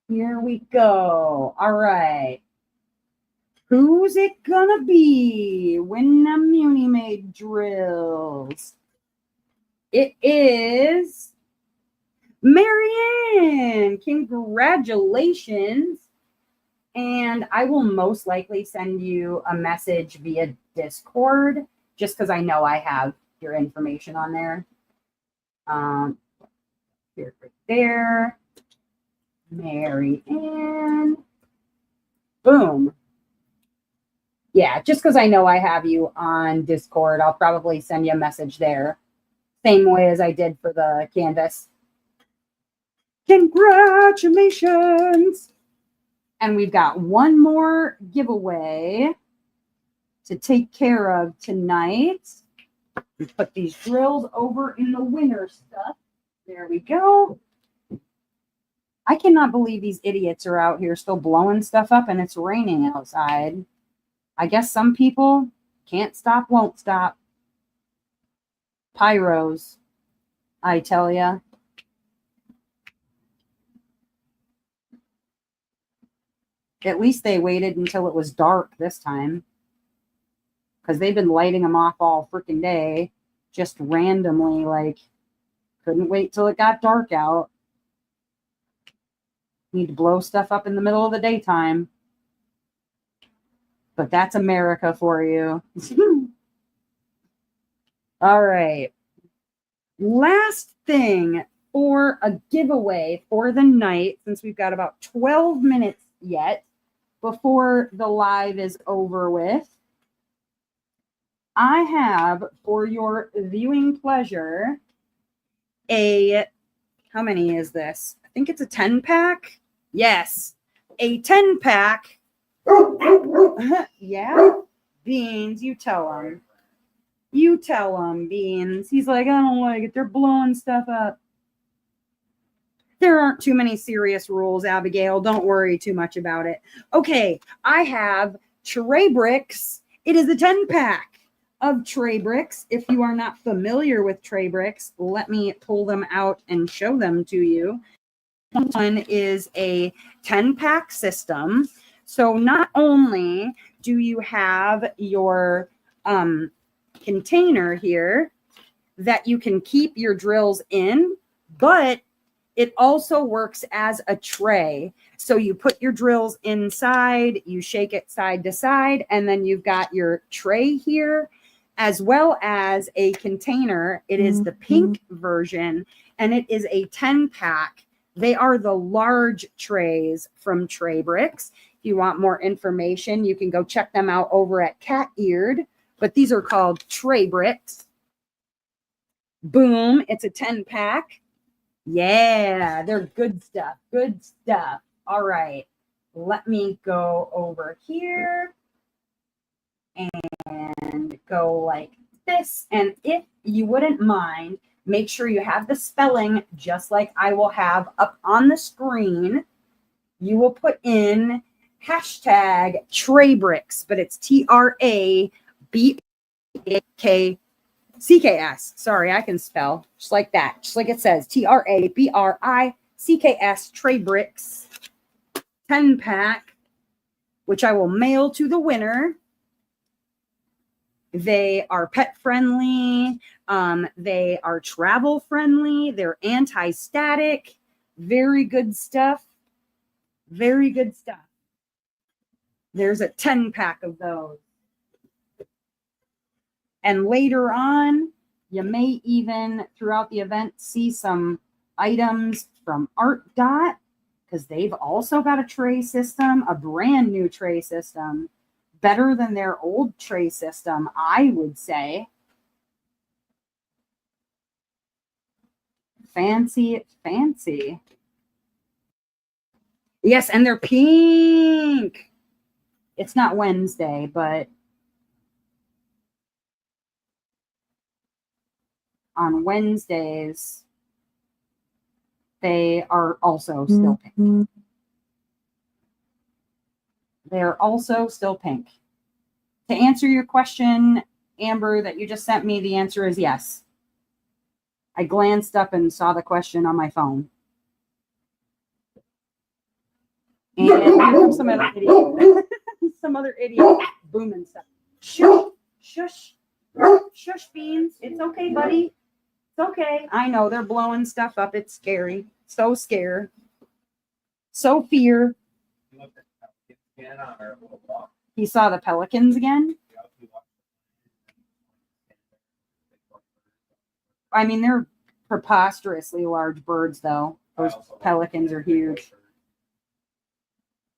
Here we go. All right. Who's it gonna be? Win the Muni Made drills. It is Marianne. Congratulations. And I will most likely send you a message via Discord just because I know I have your information on there. Here, right there. Marianne. Boom. Yeah, just because I know I have you on Discord, I'll probably send you a message there. Same way as I did for the canvas. Congratulations! And we've got one more giveaway to take care of tonight. We put these drills over in the winner stuff. There we go. I cannot believe these idiots are out here still blowing stuff up and it's raining outside. I guess some people can't stop, won't stop. Pyros, I tell ya. At least they waited until it was dark this time. Because they've been lighting them off all freaking day. Just randomly, like, couldn't wait till it got dark out. Need to blow stuff up in the middle of the daytime. But that's America for you. All right. Last thing for a giveaway for the night, since we've got about 12 minutes yet before the live is over with, I have for your viewing pleasure how many is this? I think it's a 10-pack. Yes, a 10-pack. Yeah, Beans, you tell him. You tell him, Beans. He's like, I don't like it. They're blowing stuff up. There aren't too many serious rules, Abigail. Don't worry too much about it. Okay, I have Tray Bricks. It is a 10-pack of Tray Bricks. If you are not familiar with Tray Bricks, let me pull them out and show them to you. One is a 10-pack system. So not only do you have your container here that you can keep your drills in, but it also works as a tray. So you put your drills inside, you shake it side to side, and then you've got your tray here, as well as a container. It is the pink version, and it is a 10-pack. They are the large trays from Tray Bricks. If you want more information, you can go check them out over at Cat Eared, but these are called Tray Bricks. Boom, it's a 10-pack. Yeah, they're good stuff. Good stuff. All right, let me go over here and and go like this. And if you wouldn't mind, make sure you have the spelling just like I will have up on the screen. You will put in hashtag Traybricks, but it's TRABRICKS. Sorry, I can spell just like that, just like it says TRABRICKS Traybricks 10-pack, which I will mail to the winner. They are pet friendly. They are travel friendly. They're anti-static. Very good stuff. Very good stuff. There's a 10-pack of those. And later on, you may even, throughout the event, see some items from Art Dot, because they've also got a tray system, a brand new tray system, better than their old tray system, I would say. Fancy, fancy. Yes, and they're pink. It's not Wednesday, but on Wednesdays, they are also still pink. They're also still pink. To answer your question, Amber, that you just sent me, the answer is yes. I glanced up and saw the question on my phone. And here comes some other idiot. Some other idiot booming stuff. Shush, shush, shush, Beans. It's okay, buddy. It's okay. I know they're blowing stuff up. It's scary. So scared. So fear. He saw the pelicans again. I mean, they're preposterously large birds, though. Those pelicans are huge.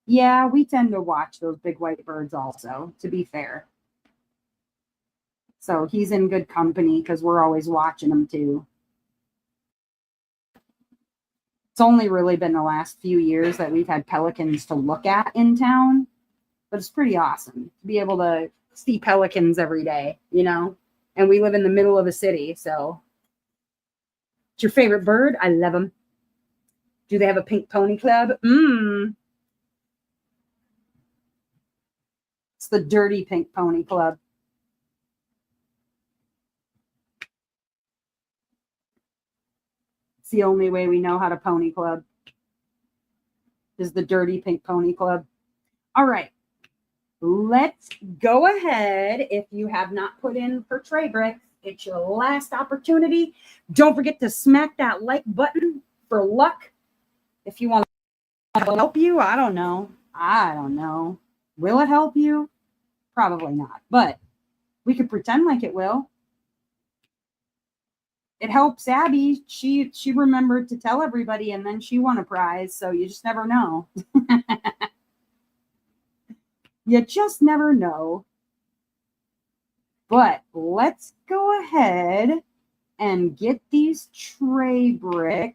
Yeah, we tend to watch those big white birds also, to be fair. So he's in good company because we're always watching them too. It's only really been the last few years that we've had pelicans to look at in town, but it's pretty awesome to be able to see pelicans every day, you know? And we live in the middle of a city, so. It's your favorite bird? I love them. Do they have a pink pony club? It's the Dirty Pink Pony Club. It's the only way we know how to pony club is the Dirty Pink Pony Club. All right. Let's go ahead. If you have not put in for Traybricks, it's your last opportunity. Don't forget to smack that like button for luck. If you want to help you, I don't know. Will it help you? Probably not, but we could pretend like it will. It helps Abby. She remembered to tell everybody, and then she won a prize, so you just never know. You just never know. But let's go ahead and get these Traybricks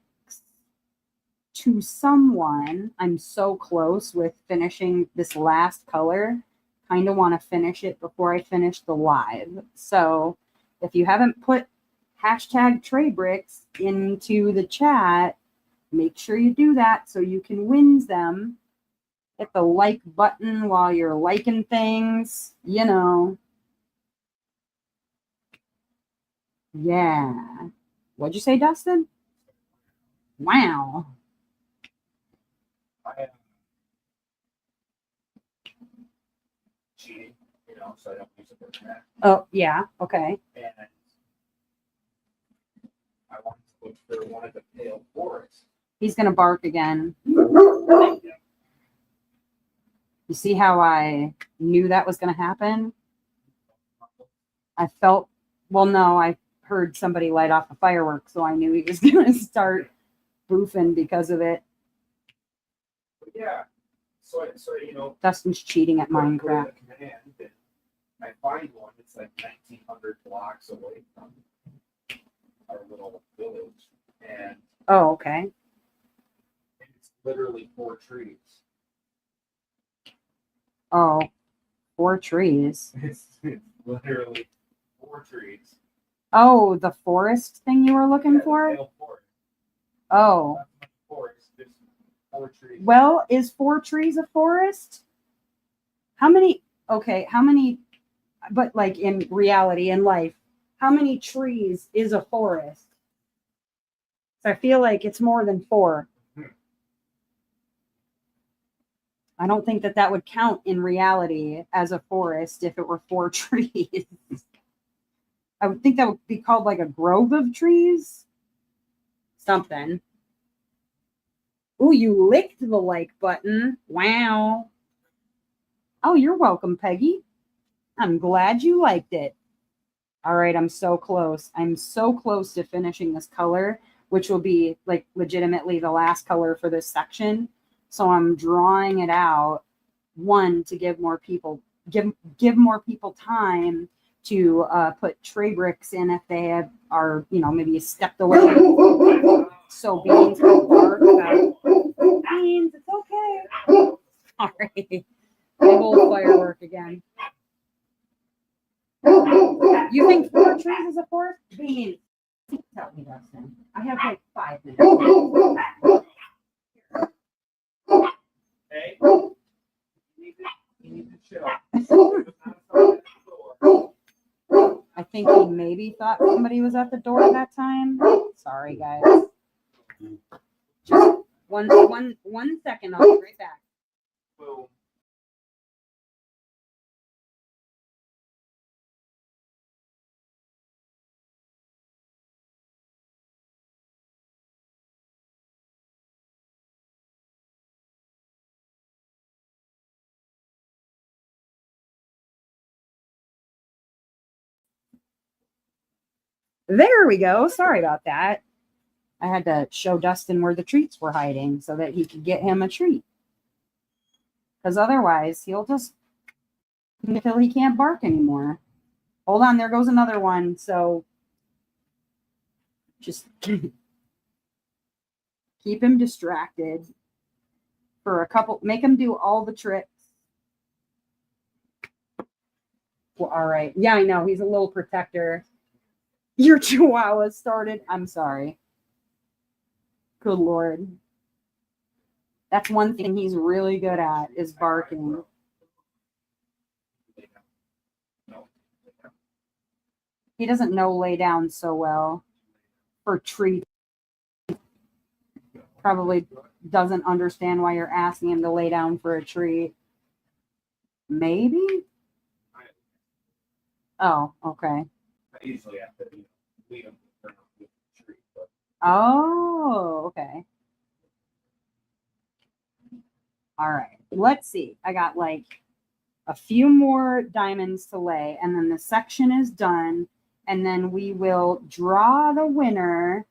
to someone. I'm so close with finishing this last color. Kind of want to finish it before I finish the live. So if you haven't put hashtag Traybricks into the chat, make sure you do that so you can win them. Hit the like button while you're liking things, you know. Yeah. What'd you say, Dustin? Wow. Cheating, you know, so I don't use it for that. Oh, yeah. Okay. And I wanted to look for one of the pale forests. He's going to bark again. You see how I knew that was going to happen? I felt, well, no, I heard somebody light off a firework, so I knew he was going to start boofing because of it. But yeah, so you know, Dustin's cheating at Minecraft. I find one. It's like 1,900 blocks away from our little village, and Oh, okay. it's literally 4 trees. Oh, 4 trees. It's literally 4 trees. Oh, the forest thing you were looking for? Pale forest. Oh. Not much forest, just 4 trees. Well, is 4 trees a forest? How many? Okay, how many? But like in reality, in life, how many trees is a forest? So I feel like it's more than 4. I don't think that that would count in reality as a forest if it were 4 trees. I would think that would be called like a grove of trees. Something. Ooh, you licked the like button. Wow. Oh, you're welcome, Peggy. I'm glad you liked it. All right, I'm so close. I'm so close to finishing this color, which will be like legitimately the last color for this section. So I'm drawing it out, one, to give more people more people time to put tray bricks in if they are, maybe stepped away. So beans will bark. Beans, it's okay. Sorry. Big old firework again. You think 4 trees is a forest? Beans. Tell me, Dustin. I have like 5 minutes. Hey, you need to chill. I think he maybe thought somebody was at the door at that time. Sorry, guys. Just one second. I'll be right back. Boom. There we go. Sorry about that. I had to show Dustin where the treats were hiding so that he could get him a treat. Because otherwise, he'll just until he can't bark anymore. Hold on, there goes another one. So just keep him distracted for a couple. Make him do all the tricks. Well, all right. Yeah, I know. He's a little protector. Your chihuahua started. I'm sorry. Good Lord. That's one thing he's really good at is barking. He doesn't know lay down so well for treats. Probably doesn't understand why you're asking him to lay down for a treat. Maybe? Oh, okay. I usually have to lead them to turn off the tree, but Oh, okay. All right. Let's see. I got like a few more diamonds to lay, and then the section is done. And then we will draw the winner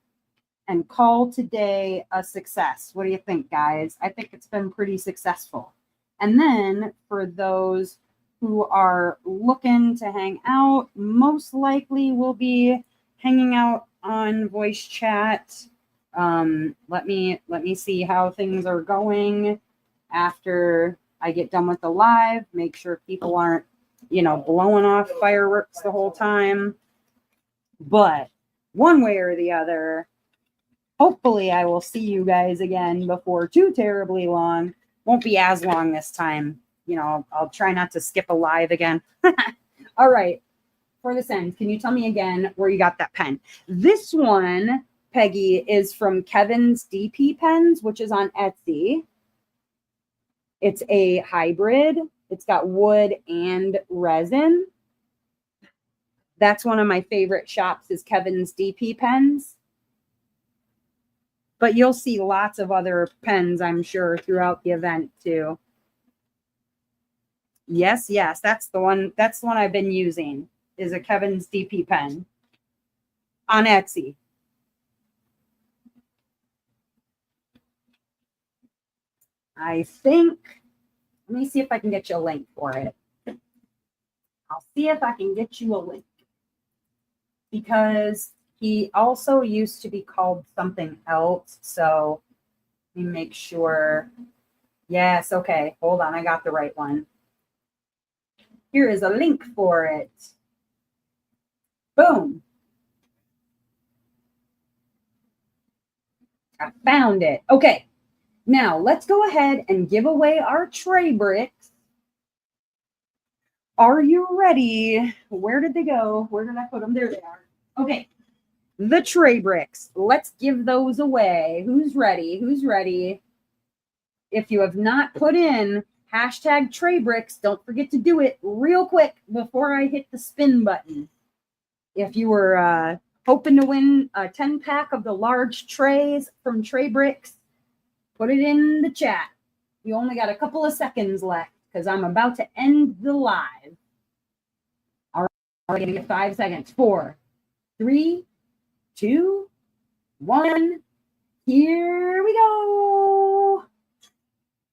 and call today a success. What do you think, guys? I think it's been pretty successful. And then for those who are looking to hang out, most likely will be hanging out on voice chat. Let me see how things are going after I get done with the live. Make sure people aren't, blowing off fireworks the whole time. But one way or the other, hopefully I will see you guys again before too terribly long. Won't be as long this time. I'll try not to skip a live again. All right. For this end, can you tell me again where you got that pen? This one, Peggy, is from Kevin's DP Pens, which is on Etsy. It's a hybrid. It's got wood and resin. That's one of my favorite shops is Kevin's DP Pens. But you'll see lots of other pens, I'm sure, throughout the event too. Yes, that's the one. That's the one I've been using is a Kevin's DP pen on Etsy. I think, let me see if I can get you a link for it. I'll see if I can get you a link. Because he also used to be called something else. So let me make sure. Yes, okay. Hold on. I got the right one. Here is a link for it. Boom. I found it. Okay. Now let's go ahead and give away our tray bricks. Are you ready? Where did they go? Where did I put them? There they are. Okay. The tray bricks. Let's give those away. Who's ready? Who's ready? If you have not put in hashtag tray bricks, don't forget to do it real quick before I hit the spin button. If you were hoping to win a 10-pack of the large trays from Tray Bricks, put it in the chat. You only got a couple of seconds left because I'm about to end the live. All right, I'm going to get 5 seconds. 4, 3, 2, 1. Here we go.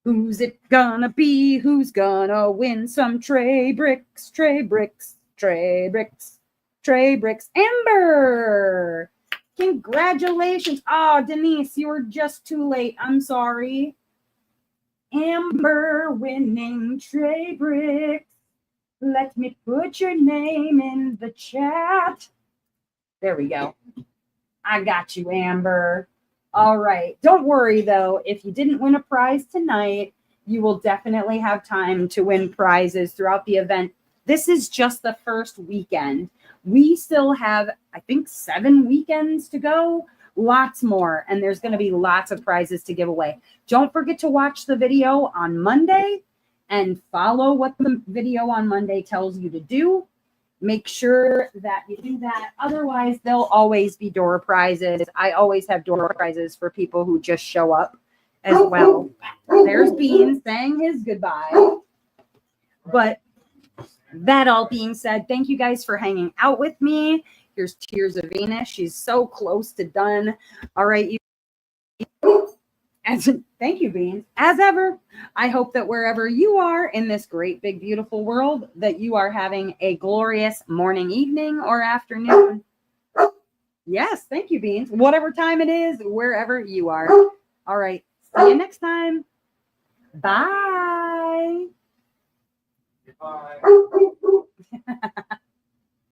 Who's it gonna be? Who's gonna win some Tray Bricks? Tray Bricks, Tray Bricks, Tray Bricks. Amber! Congratulations. Oh, Denise, you were just too late. I'm sorry. Amber winning Tray Bricks. Let me put your name in the chat. There we go. I got you, Amber. All right. Don't worry, though. If you didn't win a prize tonight, you will definitely have time to win prizes throughout the event. This is just the first weekend. We still have, I think, 7 weekends to go. Lots more. And there's going to be lots of prizes to give away. Don't forget to watch the video on Monday and follow what the video on Monday tells you to do. Make sure that you do that. Otherwise, there'll always be door prizes. I always have door prizes for people who just show up as well. There's Bean saying his goodbye. But that all being said, thank you guys for hanging out with me. Here's Tears of Venus. She's so close to done. All right, you. Thank you, Beans. As ever, I hope that wherever you are in this great, big, beautiful world, that you are having a glorious morning, evening, or afternoon. Yes, thank you, Beans. Whatever time it is, wherever you are. All right. See you next time. Bye. Bye.